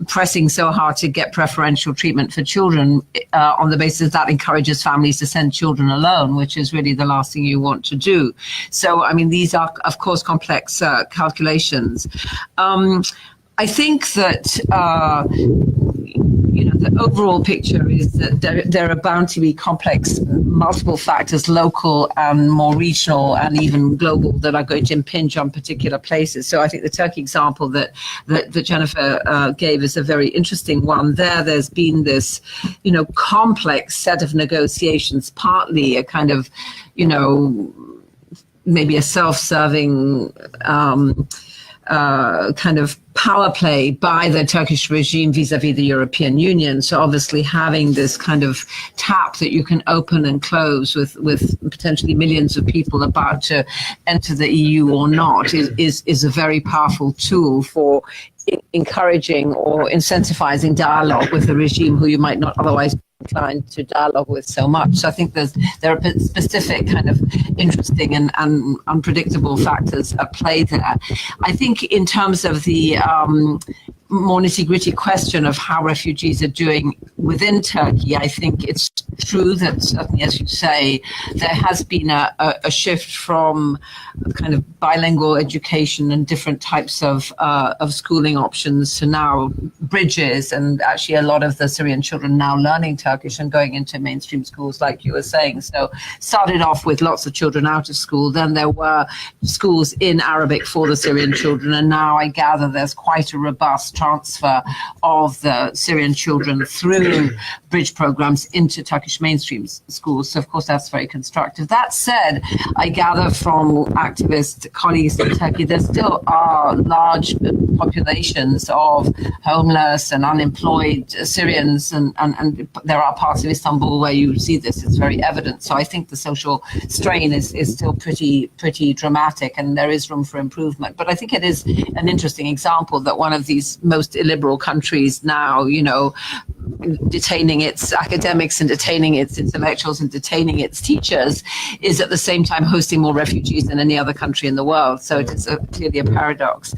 pressing so hard to get preferential treatment for children on the basis that encourages families to send children alone, which is really the last thing you want to do. So, I mean, these are, of course, complex calculations. I think that the overall picture is that there are bound to be complex, multiple factors, local and more regional and even global, that are going to impinge on particular places. So I think the Turkey example that Jennifer gave is a very interesting one. There's been this, complex set of negotiations, partly a kind of, maybe a self-serving kind of power play by the Turkish regime vis-a-vis the European Union. So obviously having this kind of tap that you can open and close with potentially millions of people about to enter the EU or not is a very powerful tool for encouraging or incentivizing dialogue with the regime who you might not otherwise inclined to dialogue with so much. So I think there are specific kind of interesting and unpredictable factors at play there. I think in terms of the more nitty-gritty question of how refugees are doing within Turkey, I think it's true that certainly, as you say, there has been a shift from kind of bilingual education and different types of schooling options to now bridges, and actually a lot of the Syrian children now learning Turkish and going into mainstream schools, like you were saying. So started off with lots of children out of school, then there were schools in Arabic for the Syrian children, and now I gather there's quite a robust transfer of the Syrian children through through bridge programs into Turkish mainstream schools. So, of course, that's very constructive. That said, I gather from activist colleagues in Turkey, there still are large populations of homeless and unemployed Syrians, and there are parts of Istanbul where you see this. It's very evident. So I think the social strain is still pretty dramatic, and there is room for improvement. But I think it is an interesting example that one of these most illiberal countries now, detaining its academics and detaining its intellectuals and detaining its teachers, is at the same time hosting more refugees than any other country in the world. So it is clearly a paradox.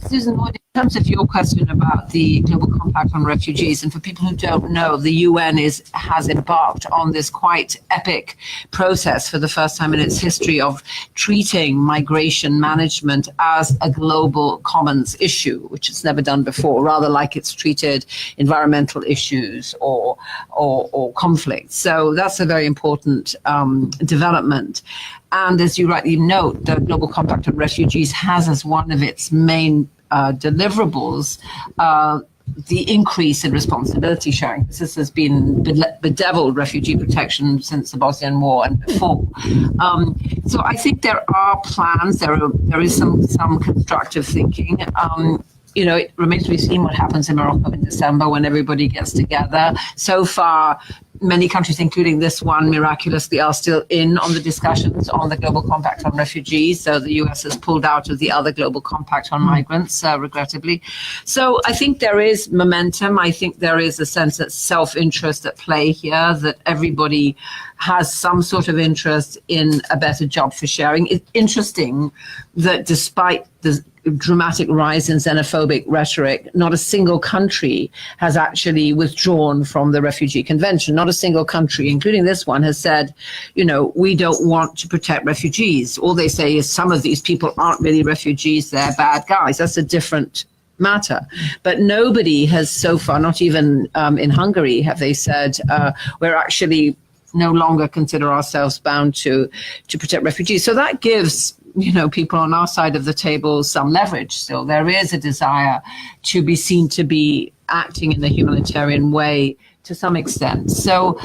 Susan Lloyd, in terms of your question about the Global Compact on Refugees, and for people who don't know, the UN has embarked on this quite epic process for the first time in its history of treating migration management as a global commons issue, which it's never done before, rather like it's treated environmental issues or conflicts. So that's a very important development. And as you rightly note, the Global Compact on Refugees has as one of its main deliverables the increase in responsibility sharing. This has been bedeviled refugee protection since the Bosnian War and before. So I think there are plans. There is some constructive thinking. It remains to be seen what happens in Morocco in December when everybody gets together. So far, many countries, including this one, miraculously are still in on the discussions on the Global Compact on Refugees. So the US has pulled out of the other Global Compact on migrants, regrettably. So I think there is momentum. I think there is a sense of self-interest at play here, that everybody has some sort of interest in a better job for sharing. It's interesting that despite the dramatic rise in xenophobic rhetoric, not a single country has actually withdrawn from the Refugee Convention. Not a single country, including this one, has said, we don't want to protect refugees. All they say is some of these people aren't really refugees, they're bad guys. That's a different matter. But nobody has so far, not even in Hungary, have they said, we're actually no longer consider ourselves bound to protect refugees. So that gives people on our side of the table some leverage still. There is a desire to be seen to be acting in the humanitarian way to some extent. So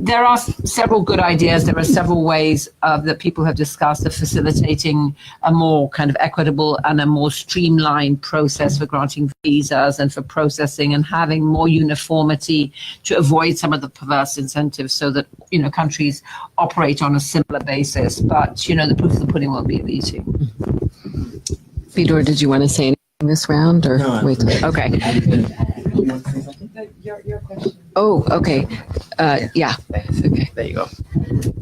there are several good ideas. There are several ways that people have discussed of facilitating a more kind of equitable and a more streamlined process for granting visas and for processing, and having more uniformity to avoid some of the perverse incentives, so that countries operate on a similar basis. But the proof of the pudding won't be in the eating. Vidor, did you want to say anything this round, or No, wait? Okay. Your question. Oh, okay. Yeah. Okay. There you go.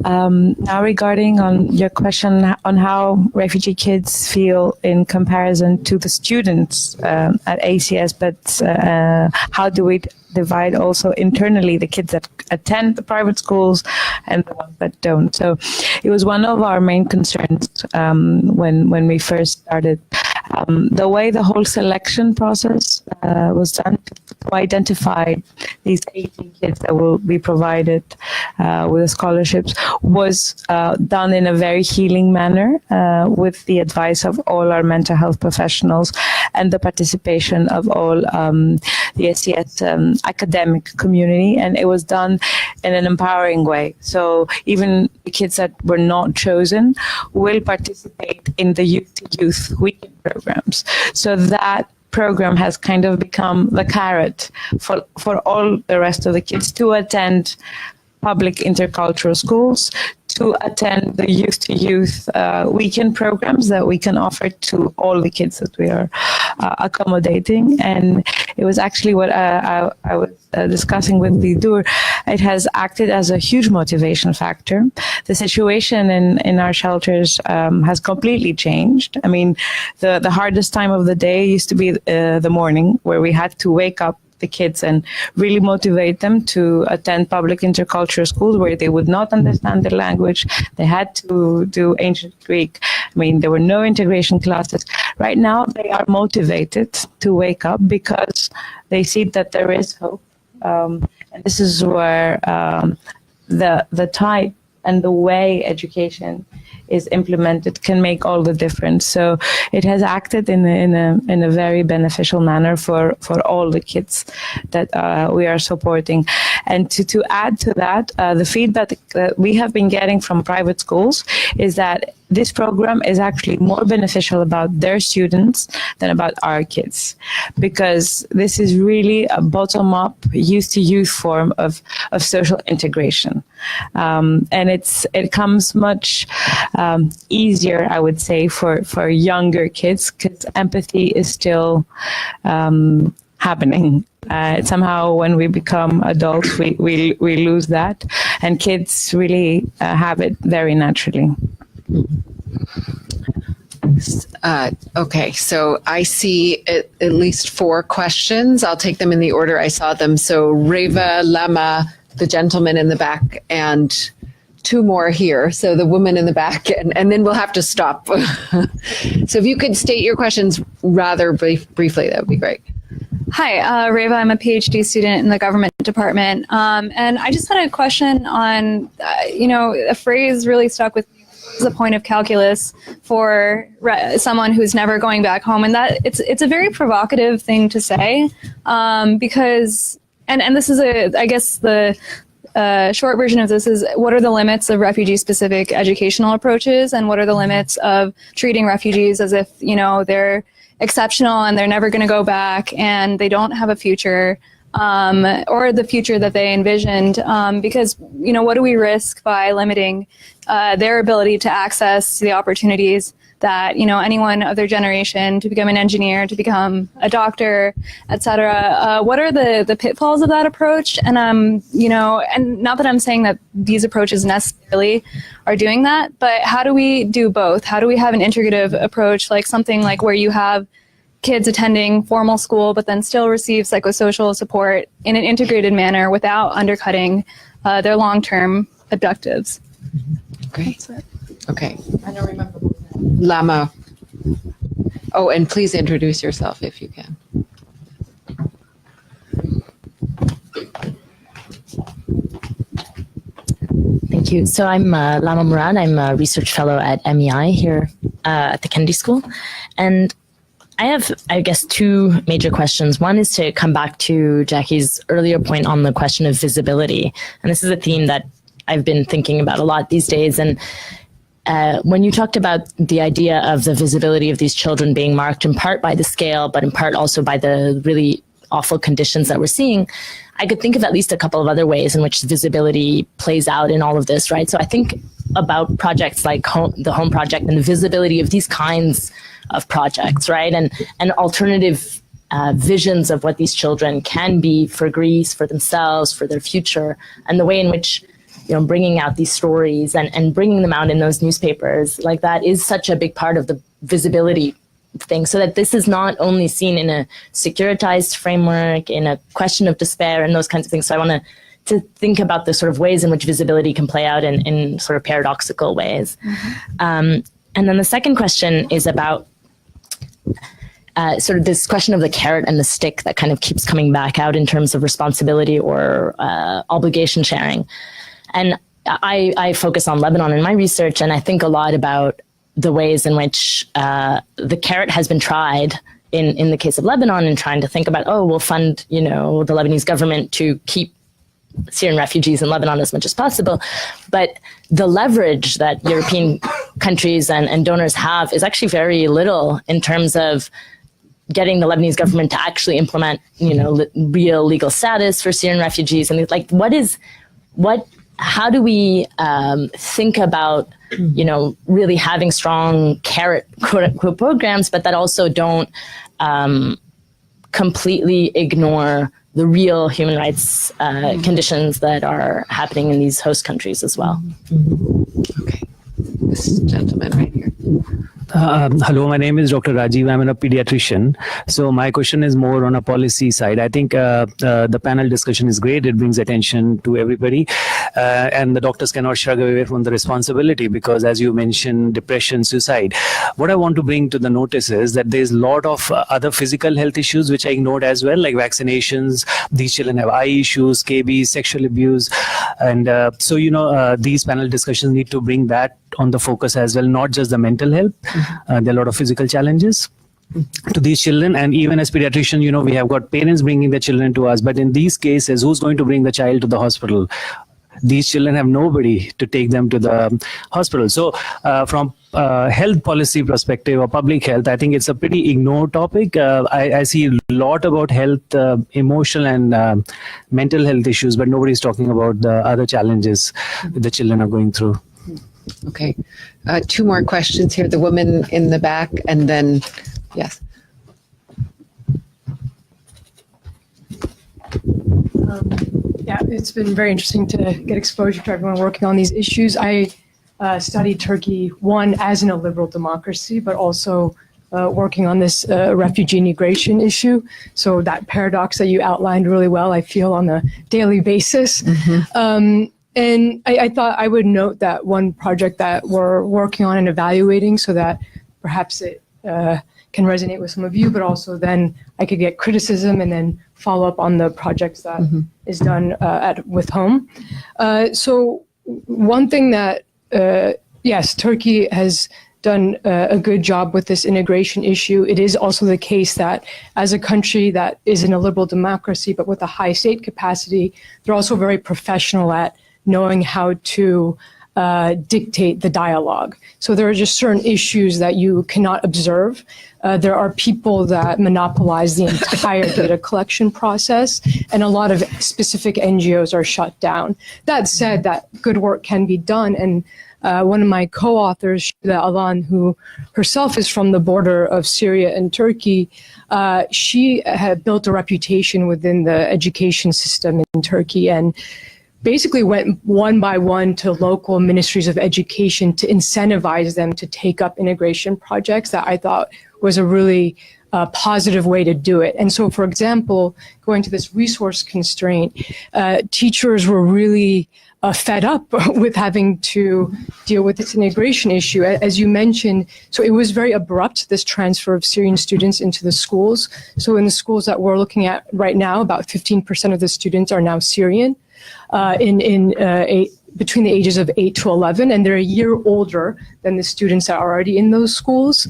Now, regarding on your question on how refugee kids feel in comparison to the students at ACS, but how do we divide also internally the kids that attend the private schools and the ones that don't? So it was one of our main concerns when we first started. The way the whole selection process was done to identify these 18 kids that will be provided with the scholarships was done in a very healing manner with the advice of all our mental health professionals and the participation of all the SES academic community. And it was done in an empowering way. So even the kids that were not chosen will participate in the youth weekend programs. So that program has kind of become the carrot for all the rest of the kids to attend public intercultural schools, to attend the youth weekend programs that we can offer to all the kids that we are accommodating. And it was actually what I was discussing with Bidur. It has acted as a huge motivation factor. The situation in our shelters has completely changed. I mean, the hardest time of the day used to be the morning, where we had to wake up the kids and really motivate them to attend public intercultural schools where they would not understand the language. They had to do ancient Greek. I mean, there were no integration classes. Right now, they are motivated to wake up because they see that there is hope. And this is where the type and the way education is implemented can make all the difference. So it has acted in a very beneficial manner for all the kids that we are supporting. And to add to that, the feedback that we have been getting from private schools is that this program is actually more beneficial about their students than about our kids, because this is really a bottom-up, youth-to-youth form of social integration. And it comes much easier, I would say, for younger kids, because empathy is still happening. Somehow when we become adults, we lose that, and kids really have it very naturally. Okay, so I see at least 4 questions. I'll take them in the order I saw them. So Reva, Lama, the gentleman in the back, and 2 more here. So the woman in the back, and then we'll have to stop. So if you could state your questions rather briefly, that would be great. Hi, Reva. I'm a PhD student in the government department. And I just had a question on, a phrase really stuck with me, the point of calculus for someone who's never going back home. And that it's a very provocative thing to say, because, and this is I guess the short version of this is, what are the limits of refugee-specific educational approaches, and what are the limits of treating refugees as if, they're exceptional and they're never going to go back and they don't have a future, or the future that they envisioned, because, what do we risk by limiting their ability to access the opportunities that, anyone of their generation, to become an engineer, to become a doctor, etc. What are the pitfalls of that approach? And, and not that I'm saying that these approaches necessarily are doing that, but how do we do both? How do we have an integrative approach, like something like where you have kids attending formal school, but then still receive psychosocial support in an integrated manner without undercutting their long-term objectives? Great. Okay. I don't remember. Lama. Oh, and please introduce yourself if you can. Thank you. So I'm Lama Murad. I'm a research fellow at MEI here at the Kennedy School. And I have, I guess, 2 major questions. One is to come back to Jackie's earlier point on the question of visibility. And this is a theme that I've been thinking about a lot these days. And when you talked about the idea of the visibility of these children being marked in part by the scale, but in part also by the really awful conditions that we're seeing, I could think of at least a couple of other ways in which visibility plays out in all of this, right? So I think about projects like the Home Project and the visibility of these kinds of projects, right? And alternative visions of what these children can be for Greece, for themselves, for their future, and the way in which, bringing out these stories and bringing them out in those newspapers like that is such a big part of the visibility thing, so that this is not only seen in a securitized framework, in a question of despair and those kinds of things. So I want to think about the sort of ways in which visibility can play out in sort of paradoxical ways. Mm-hmm. And then the second question is about sort of this question of the carrot and the stick that kind of keeps coming back out in terms of responsibility or obligation sharing. And I focus on Lebanon in my research, and I think a lot about the ways in which the carrot has been tried in the case of Lebanon, and trying to think about, we'll fund, the Lebanese government to keep Syrian refugees in Lebanon as much as possible. But the leverage that European countries and donors have is actually very little in terms of getting the Lebanese government to actually implement, real legal status for Syrian refugees. And how do we think about, really having strong carrot quote unquote programs, but that also don't completely ignore the real human rights conditions that are happening in these host countries as well? Okay. This gentleman right here. Hello, my name is Dr. Rajiv. I'm a pediatrician. So my question is more on a policy side. I think the panel discussion is great. It brings attention to everybody. And the doctors cannot shrug away from the responsibility because, as you mentioned, depression, suicide. What I want to bring to the notice is that there's a lot of other physical health issues which I ignored as well, like vaccinations. These children have eye issues, KB, sexual abuse. And so, these panel discussions need to bring that on the focus as well, not just the mental health. There are a lot of physical challenges to these children, and even as pediatricians, we have got parents bringing their children to us, but in these cases, who's going to bring the child to the hospital? These children have nobody to take them to the hospital. So from health policy perspective or public health, I think it's a pretty ignored topic. I see a lot about health, emotional and mental health issues, but nobody's talking about the other challenges the children are going through. Okay. Two more questions here. The woman in the back, and then, yes. Yeah, it's been very interesting to get exposure to everyone working on these issues. I studied Turkey, one, as in a liberal democracy, but also working on this refugee migration issue. So that paradox that you outlined really well, I feel on a daily basis. And I thought I would note that one project that we're working on and evaluating so that perhaps it can resonate with some of you, but also then I could get criticism and then follow up on the projects that is done with home. So one thing that, yes, Turkey has done a good job with this integration issue. It is also the case that as a country that is in a liberal democracy, but with a high state capacity, they're also very professional at knowing how to dictate the dialogue. So there are just certain issues that you cannot observe. There are people that monopolize the entire data collection process, and a lot of specific NGOs are shut down. That said, that good work can be done, and one of my co-authors, Shuda Alan, who herself is from the border of Syria and Turkey, she had built a reputation within the education system in Turkey and basically went one by one to local ministries of education to incentivize them to take up integration projects that I thought was a really positive way to do it. And so, for example, going to this resource constraint, teachers were really fed up with having to deal with this integration issue. As you mentioned, so it was very abrupt, this transfer of Syrian students into the schools. So in the schools that we're looking at right now, about 15% of the students are now Syrian. Between the ages of 8 to 11, and they're a year older than the students that are already in those schools.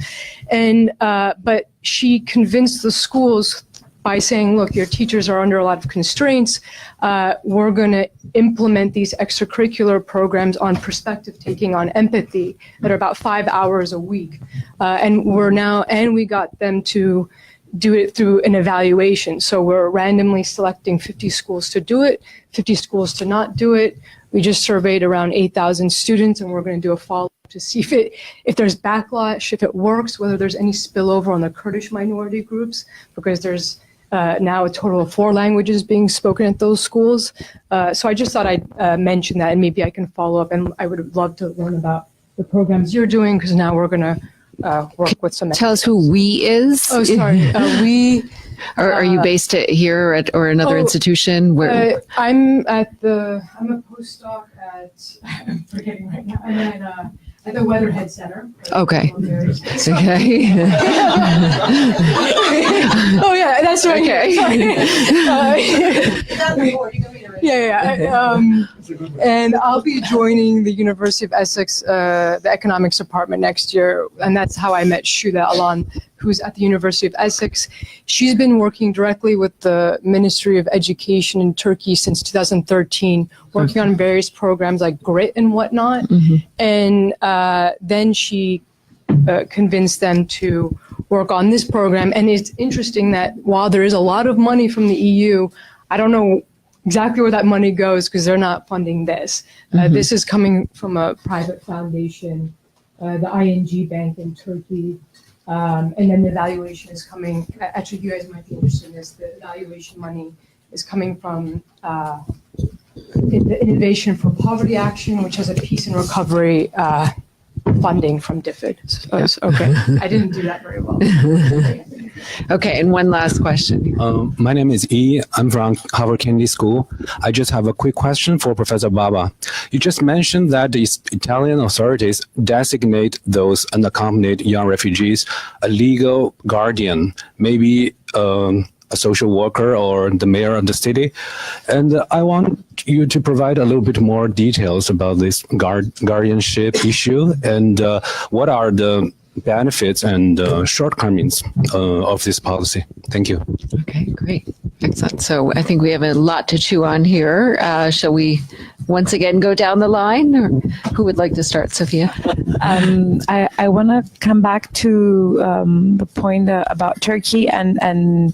And but she convinced the schools by saying, look, your teachers are under a lot of constraints. We're going to implement these extracurricular programs on perspective taking, on empathy, that are about 5 hours a week. And we got them to do it through an evaluation. So we're randomly selecting 50 schools to do it, 50 schools to not do it. We just surveyed around 8,000 students, and we're going to do a follow-up to see if there's backlash, if it works, whether there's any spillover on the Kurdish minority groups, because there's now a total of 4 languages being spoken at those schools. So I just thought I'd mention that, and maybe I can follow up, and I would love to learn about the programs you're doing, because now we're going to work with some. Tell us who we is. Oh, sorry. We. Are you based here or another institution? Where? I'm a postdoc at. I'm forgetting right now. I'm at the Weatherhead Center. Okay. Okay. Oh yeah, that's right. Okay. And I'll be joining the University of Essex, the economics department next year, and that's how I met Shuda Alan, who's at the University of Essex. She's been working directly with the Ministry of Education in Turkey since 2013, working on various programs like GRIT and whatnot. And then she convinced them to work on this program. And it's interesting that while there is a lot of money from the EU, I don't know exactly where that money goes because they're not funding this. This is coming from a private foundation, the ING Bank in Turkey. And then the evaluation is coming, actually you guys might be interested in this, the evaluation money is coming from the Innovation for Poverty Action, which has a peace and recovery funding from DFID. So, okay, I didn't do that very well. Okay, and one last question. My name is E. I'm from Harvard Kennedy School. I just have a quick question for Professor Baba. You just mentioned that the Italian authorities designate those unaccompanied young refugees a legal guardian, maybe a social worker or the mayor of the city. And I want you to provide a little bit more details about this guardianship issue and what are the benefits and shortcomings of this policy. Thank you. Okay, great. Excellent. So I think we have a lot to chew on here. Shall we once again go down the line? Or who would like to start, Sofia? I want to come back to the point about Turkey and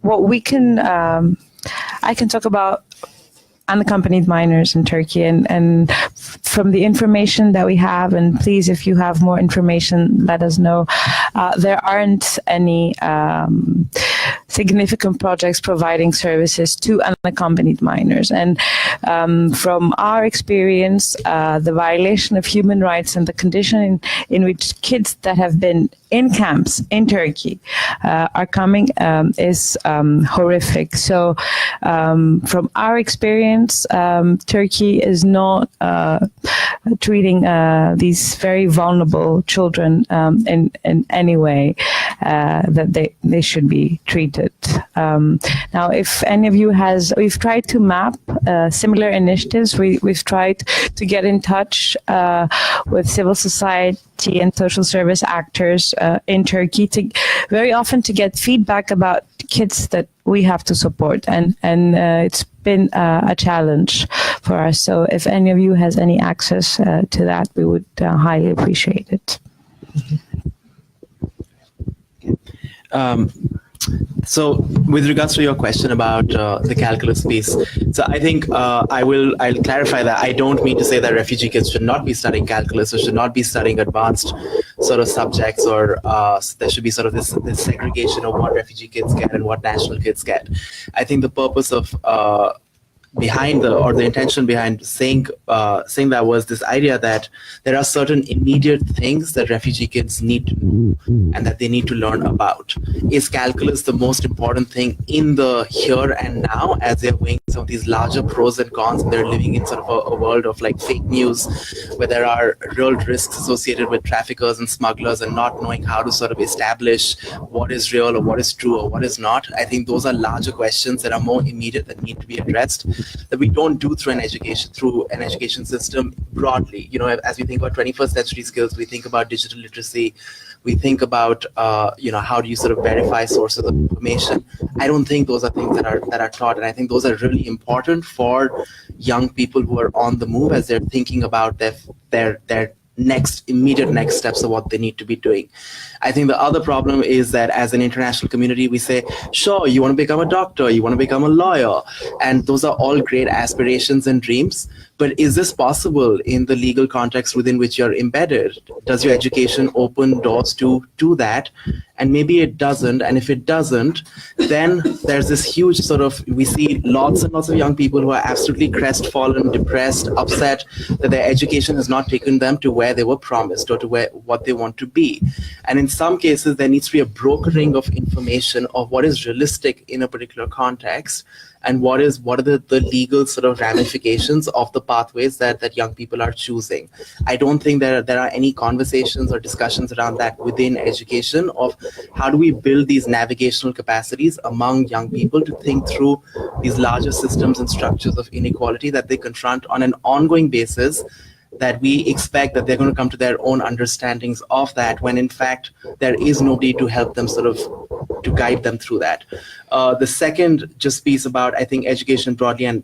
what we can. I can talk about unaccompanied minors in Turkey, and from the information that we have, and please, if you have more information, let us know. There aren't any significant projects providing services to unaccompanied minors, and from our experience, the violation of human rights and the condition in which kids that have been in camps in Turkey are coming is horrific. So from our experience, Turkey is not treating these very vulnerable children in any way that they should be treated. Now, if any of you we've tried to map similar initiatives. We've tried to get in touch with civil society and social service actors in Turkey very often to get feedback about kids that we have to support, and it's been a challenge for us. So if any of you has any access to that, we would highly appreciate it. So with regards to your question about the calculus piece, so I think I'll clarify that I don't mean to say that refugee kids should not be studying calculus or should not be studying advanced sort of subjects, or there should be sort of this segregation of what refugee kids get and what national kids get. I think the purpose of the intention behind saying that was this idea that there are certain immediate things that refugee kids need to know and that they need to learn about. Is calculus the most important thing in the here and now as they're weighing some of these larger pros and cons, and they're living in sort of a world of like fake news where there are real risks associated with traffickers and smugglers and not knowing how to sort of establish what is real or what is true or what is not? I think those are larger questions that are more immediate that need to be addressed, that we don't do through an education system broadly. You know, as we think about 21st century skills, we think about digital literacy, we think about how do you sort of verify sources of information. I don't think those are things that are taught, and I think those are really important for young people who are on the move as they're thinking about their immediate next steps of what they need to be doing. I think the other problem is that as an international community, we say, sure, you want to become a doctor, you want to become a lawyer, and those are all great aspirations and dreams. But is this possible in the legal context within which you're embedded? Does your education open doors to do that? And maybe it doesn't. And if it doesn't, then there's this huge we see lots and lots of young people who are absolutely crestfallen, depressed, upset that their education has not taken them to where they were promised or to what they want to be. And in some cases, there needs to be a brokering of information of what is realistic in a particular context, and what are the legal sort of ramifications of the pathways that young people are choosing. I don't think there are any conversations or discussions around that within education of how do we build these navigational capacities among young people to think through these larger systems and structures of inequality that they confront on an ongoing basis, that we expect that they're going to come to their own understandings of that, when in fact there is nobody to help them to guide them through that. The second piece about, I think, education broadly, and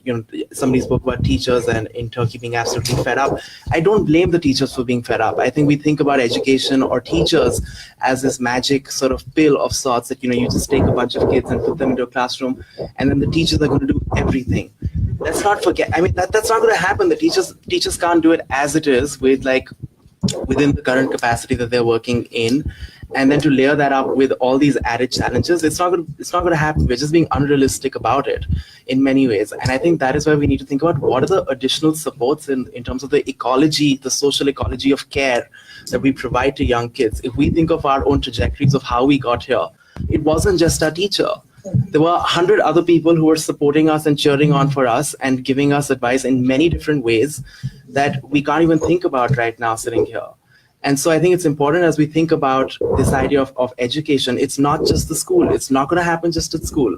somebody spoke about teachers and in Turkey being absolutely fed up. I don't blame the teachers for being fed up. I think we think about education or teachers as this magic sort of pill of sorts that you just take a bunch of kids and put them into a classroom, and then the teachers are going to do everything. Let's not forget. I mean, that's not going to happen. The teachers can't do it as it is within the current capacity that they're working in, and then to layer that up with all these added challenges, it's not going to happen. We're just being unrealistic about it in many ways. And I think that is why we need to think about what are the additional supports in terms of the ecology, the social ecology of care that we provide to young kids. If we think of our own trajectories of how we got here, it wasn't just our teacher. There were 100 other people who were supporting us and cheering on for us and giving us advice in many different ways that we can't even think about right now sitting here. And so I think it's important as we think about this idea of education, it's not just the school. It's not going to happen just at school.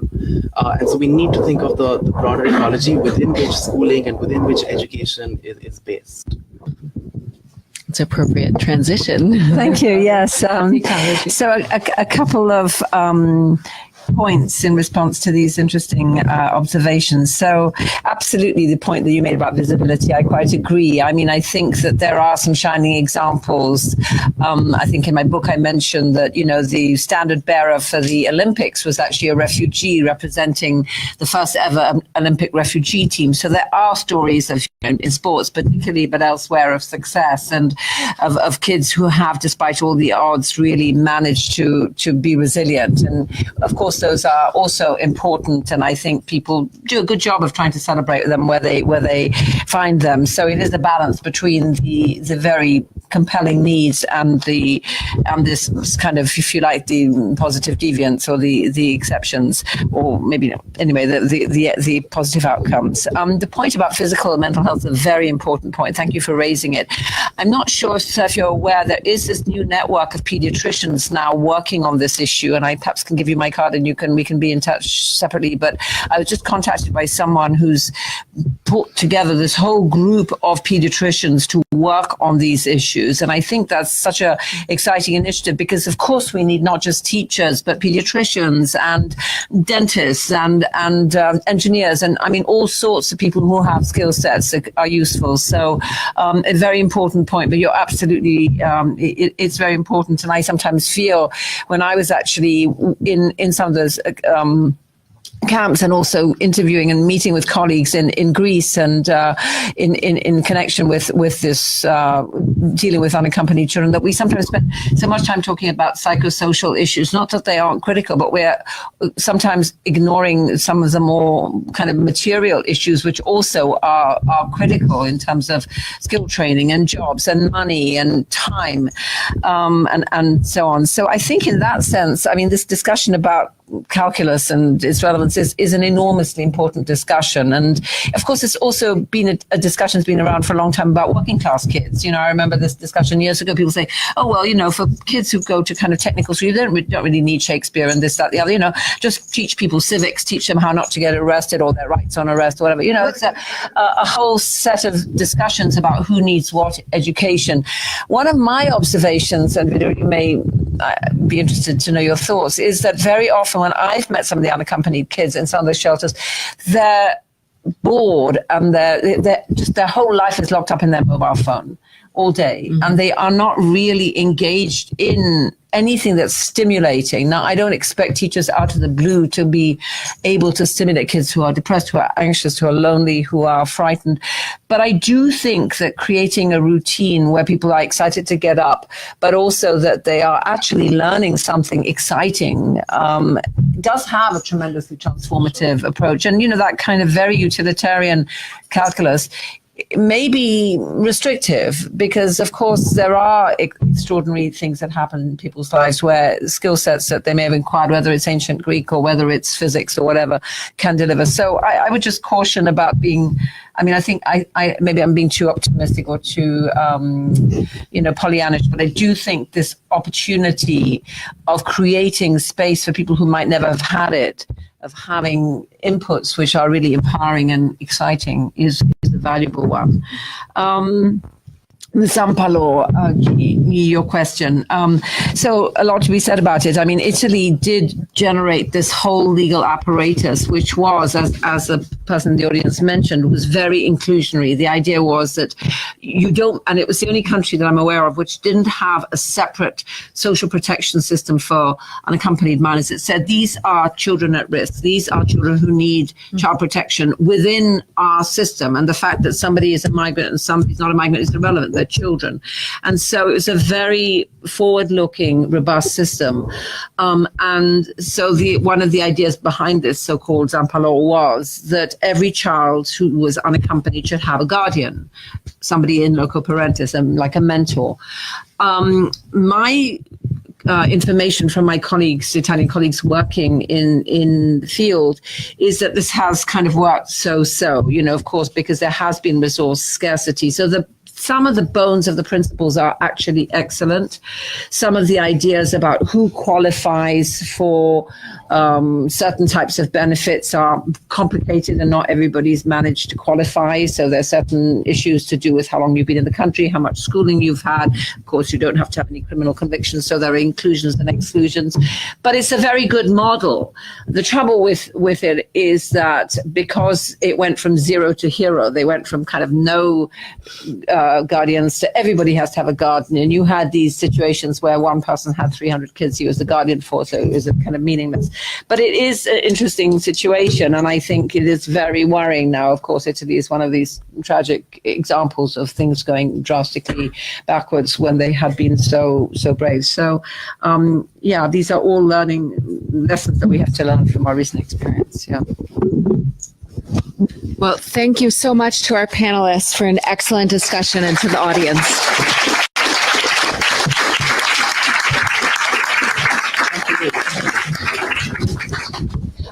And so we need to think of the broader ecology within which schooling and within which education is based. It's appropriate transition. Thank you. Yes. So a couple of points in response to these interesting observations. So absolutely the point that you made about visibility, I quite agree. I mean, I think that there are some shining examples. I think in my book I mentioned that, the standard bearer for the Olympics was actually a refugee representing the first ever Olympic refugee team. So there are stories of, in sports particularly, but elsewhere, of success and of kids who have, despite all the odds, really managed to be resilient. And of course, those are also important, and I think people do a good job of trying to celebrate them where they find them. So it is a balance between the very compelling needs and this kind of, if you like, the positive deviance or the exceptions, or maybe anyway the positive outcomes. The point about physical and mental health is a very important point. Thank you for raising it. I'm not sure if you're aware, there is this new network of pediatricians now working on this issue, and I perhaps can give you my card and we can be in touch separately. But I was just contacted by someone who's put together this whole group of pediatricians to work on these issues. And I think that's such a exciting initiative, because of course we need not just teachers, but pediatricians and dentists and engineers, and I mean all sorts of people who have skill sets that are useful. So a very important point, but you're absolutely, it's very important. And I sometimes feel, when I was actually in some of those camps and also interviewing and meeting with colleagues in Greece and in connection with this dealing with unaccompanied children, that we sometimes spend so much time talking about psychosocial issues. Not that they aren't critical, but we're sometimes ignoring some of the more kind of material issues, which also are critical in terms of skill training and jobs and money and time and so on. So I think in that sense, I mean, this discussion about calculus and its relevance is an enormously important discussion. And of course, it's also been a discussion that's been around for a long time about working class kids. I remember this discussion years ago, people say, oh, well, for kids who go to kind of technical school, you don't really need Shakespeare and this, that, the other, just teach people civics, teach them how not to get arrested or their rights on arrest or whatever. It's a whole set of discussions about who needs what education. One of my observations, and you may be interested to know your thoughts, is that very often when I've met some of the unaccompanied kids in some of the shelters, they're bored and their whole life is locked up in their mobile phone all day, and they are not really engaged in anything that's stimulating. Now, I don't expect teachers out of the blue to be able to stimulate kids who are depressed, who are anxious, who are lonely, who are frightened. But I do think that creating a routine where people are excited to get up, but also that they are actually learning something exciting, does have a tremendously transformative approach. And, that kind of very utilitarian calculus may be restrictive, because of course there are extraordinary things that happen in people's lives where skill sets that they may have acquired, whether it's ancient Greek or whether it's physics or whatever, can deliver. So I would just caution about being, I think I maybe I'm being too optimistic or too Pollyannish, but I do think this opportunity of creating space for people who might never have had it, of having inputs which are really empowering and exciting, is a valuable one. Zampalo, your question. So a lot to be said about it. I mean, Italy did generate this whole legal apparatus, which was, as a person in the audience mentioned, was very inclusionary. The idea was that and it was the only country that I'm aware of which didn't have a separate social protection system for unaccompanied minors. It said, these are children at risk. These are children who need child protection within our system. And the fact that somebody is a migrant and somebody's not a migrant is irrelevant. They're children. And so it was a very forward-looking, robust system. And so one of the ideas behind this so-called Zampalo was that every child who was unaccompanied should have a guardian, somebody in loco parentis, and like a mentor. My information from my colleagues, Italian colleagues working in the field, is that this has kind of worked so, of course, because there has been resource scarcity. So the some of the bones of the principles are actually excellent. Some of the ideas about who qualifies for certain types of benefits are complicated, and not everybody's managed to qualify. So there's certain issues to do with how long you've been in the country, how much schooling you've had. Of course, you don't have to have any criminal convictions, so there are inclusions and exclusions. But it's a very good model. The trouble with it is that because it went from zero to hero, they went from kind of no guardians to everybody has to have a guardian. And you had these situations where one person had 300 kids he was the guardian for, so it was a kind of meaningless. But it is an interesting situation, and I think it is very worrying now. Of course, Italy is one of these tragic examples of things going drastically backwards when they had been so brave. So, yeah, these are all learning lessons that we have to learn from our recent experience. Yeah. Well, thank you so much to our panelists for an excellent discussion, and to the audience.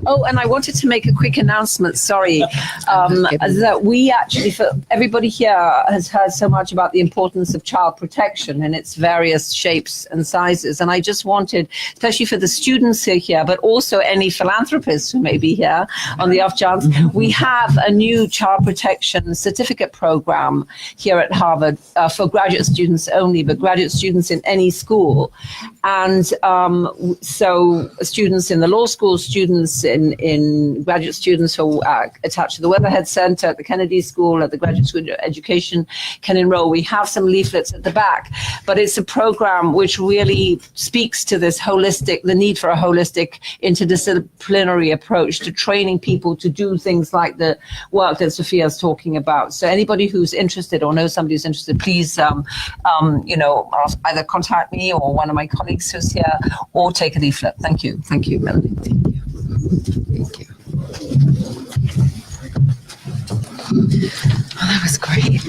Oh, and I wanted to make a quick announcement, sorry, that we actually, for everybody here has heard so much about the importance of child protection in its various shapes and sizes. And I just wanted, especially for the students who are here, but also any philanthropists who may be here on the off chance, we have a new child protection certificate program here at Harvard for graduate students only, but graduate students in any school. And so students in the law school, students in graduate students who are attached to the Weatherhead Center at the Kennedy School, at the Graduate School of Education can enroll. We have some leaflets at the back, but it's a program which really speaks to this holistic, the need for a holistic interdisciplinary approach to training people to do things like the work that Sofia is talking about. So anybody who's interested or knows somebody who's interested, please, either contact me or one of my colleagues who's here, or take a leaflet. Thank you. Thank you, Melanie. Thank you. Thank you. Oh, that was great.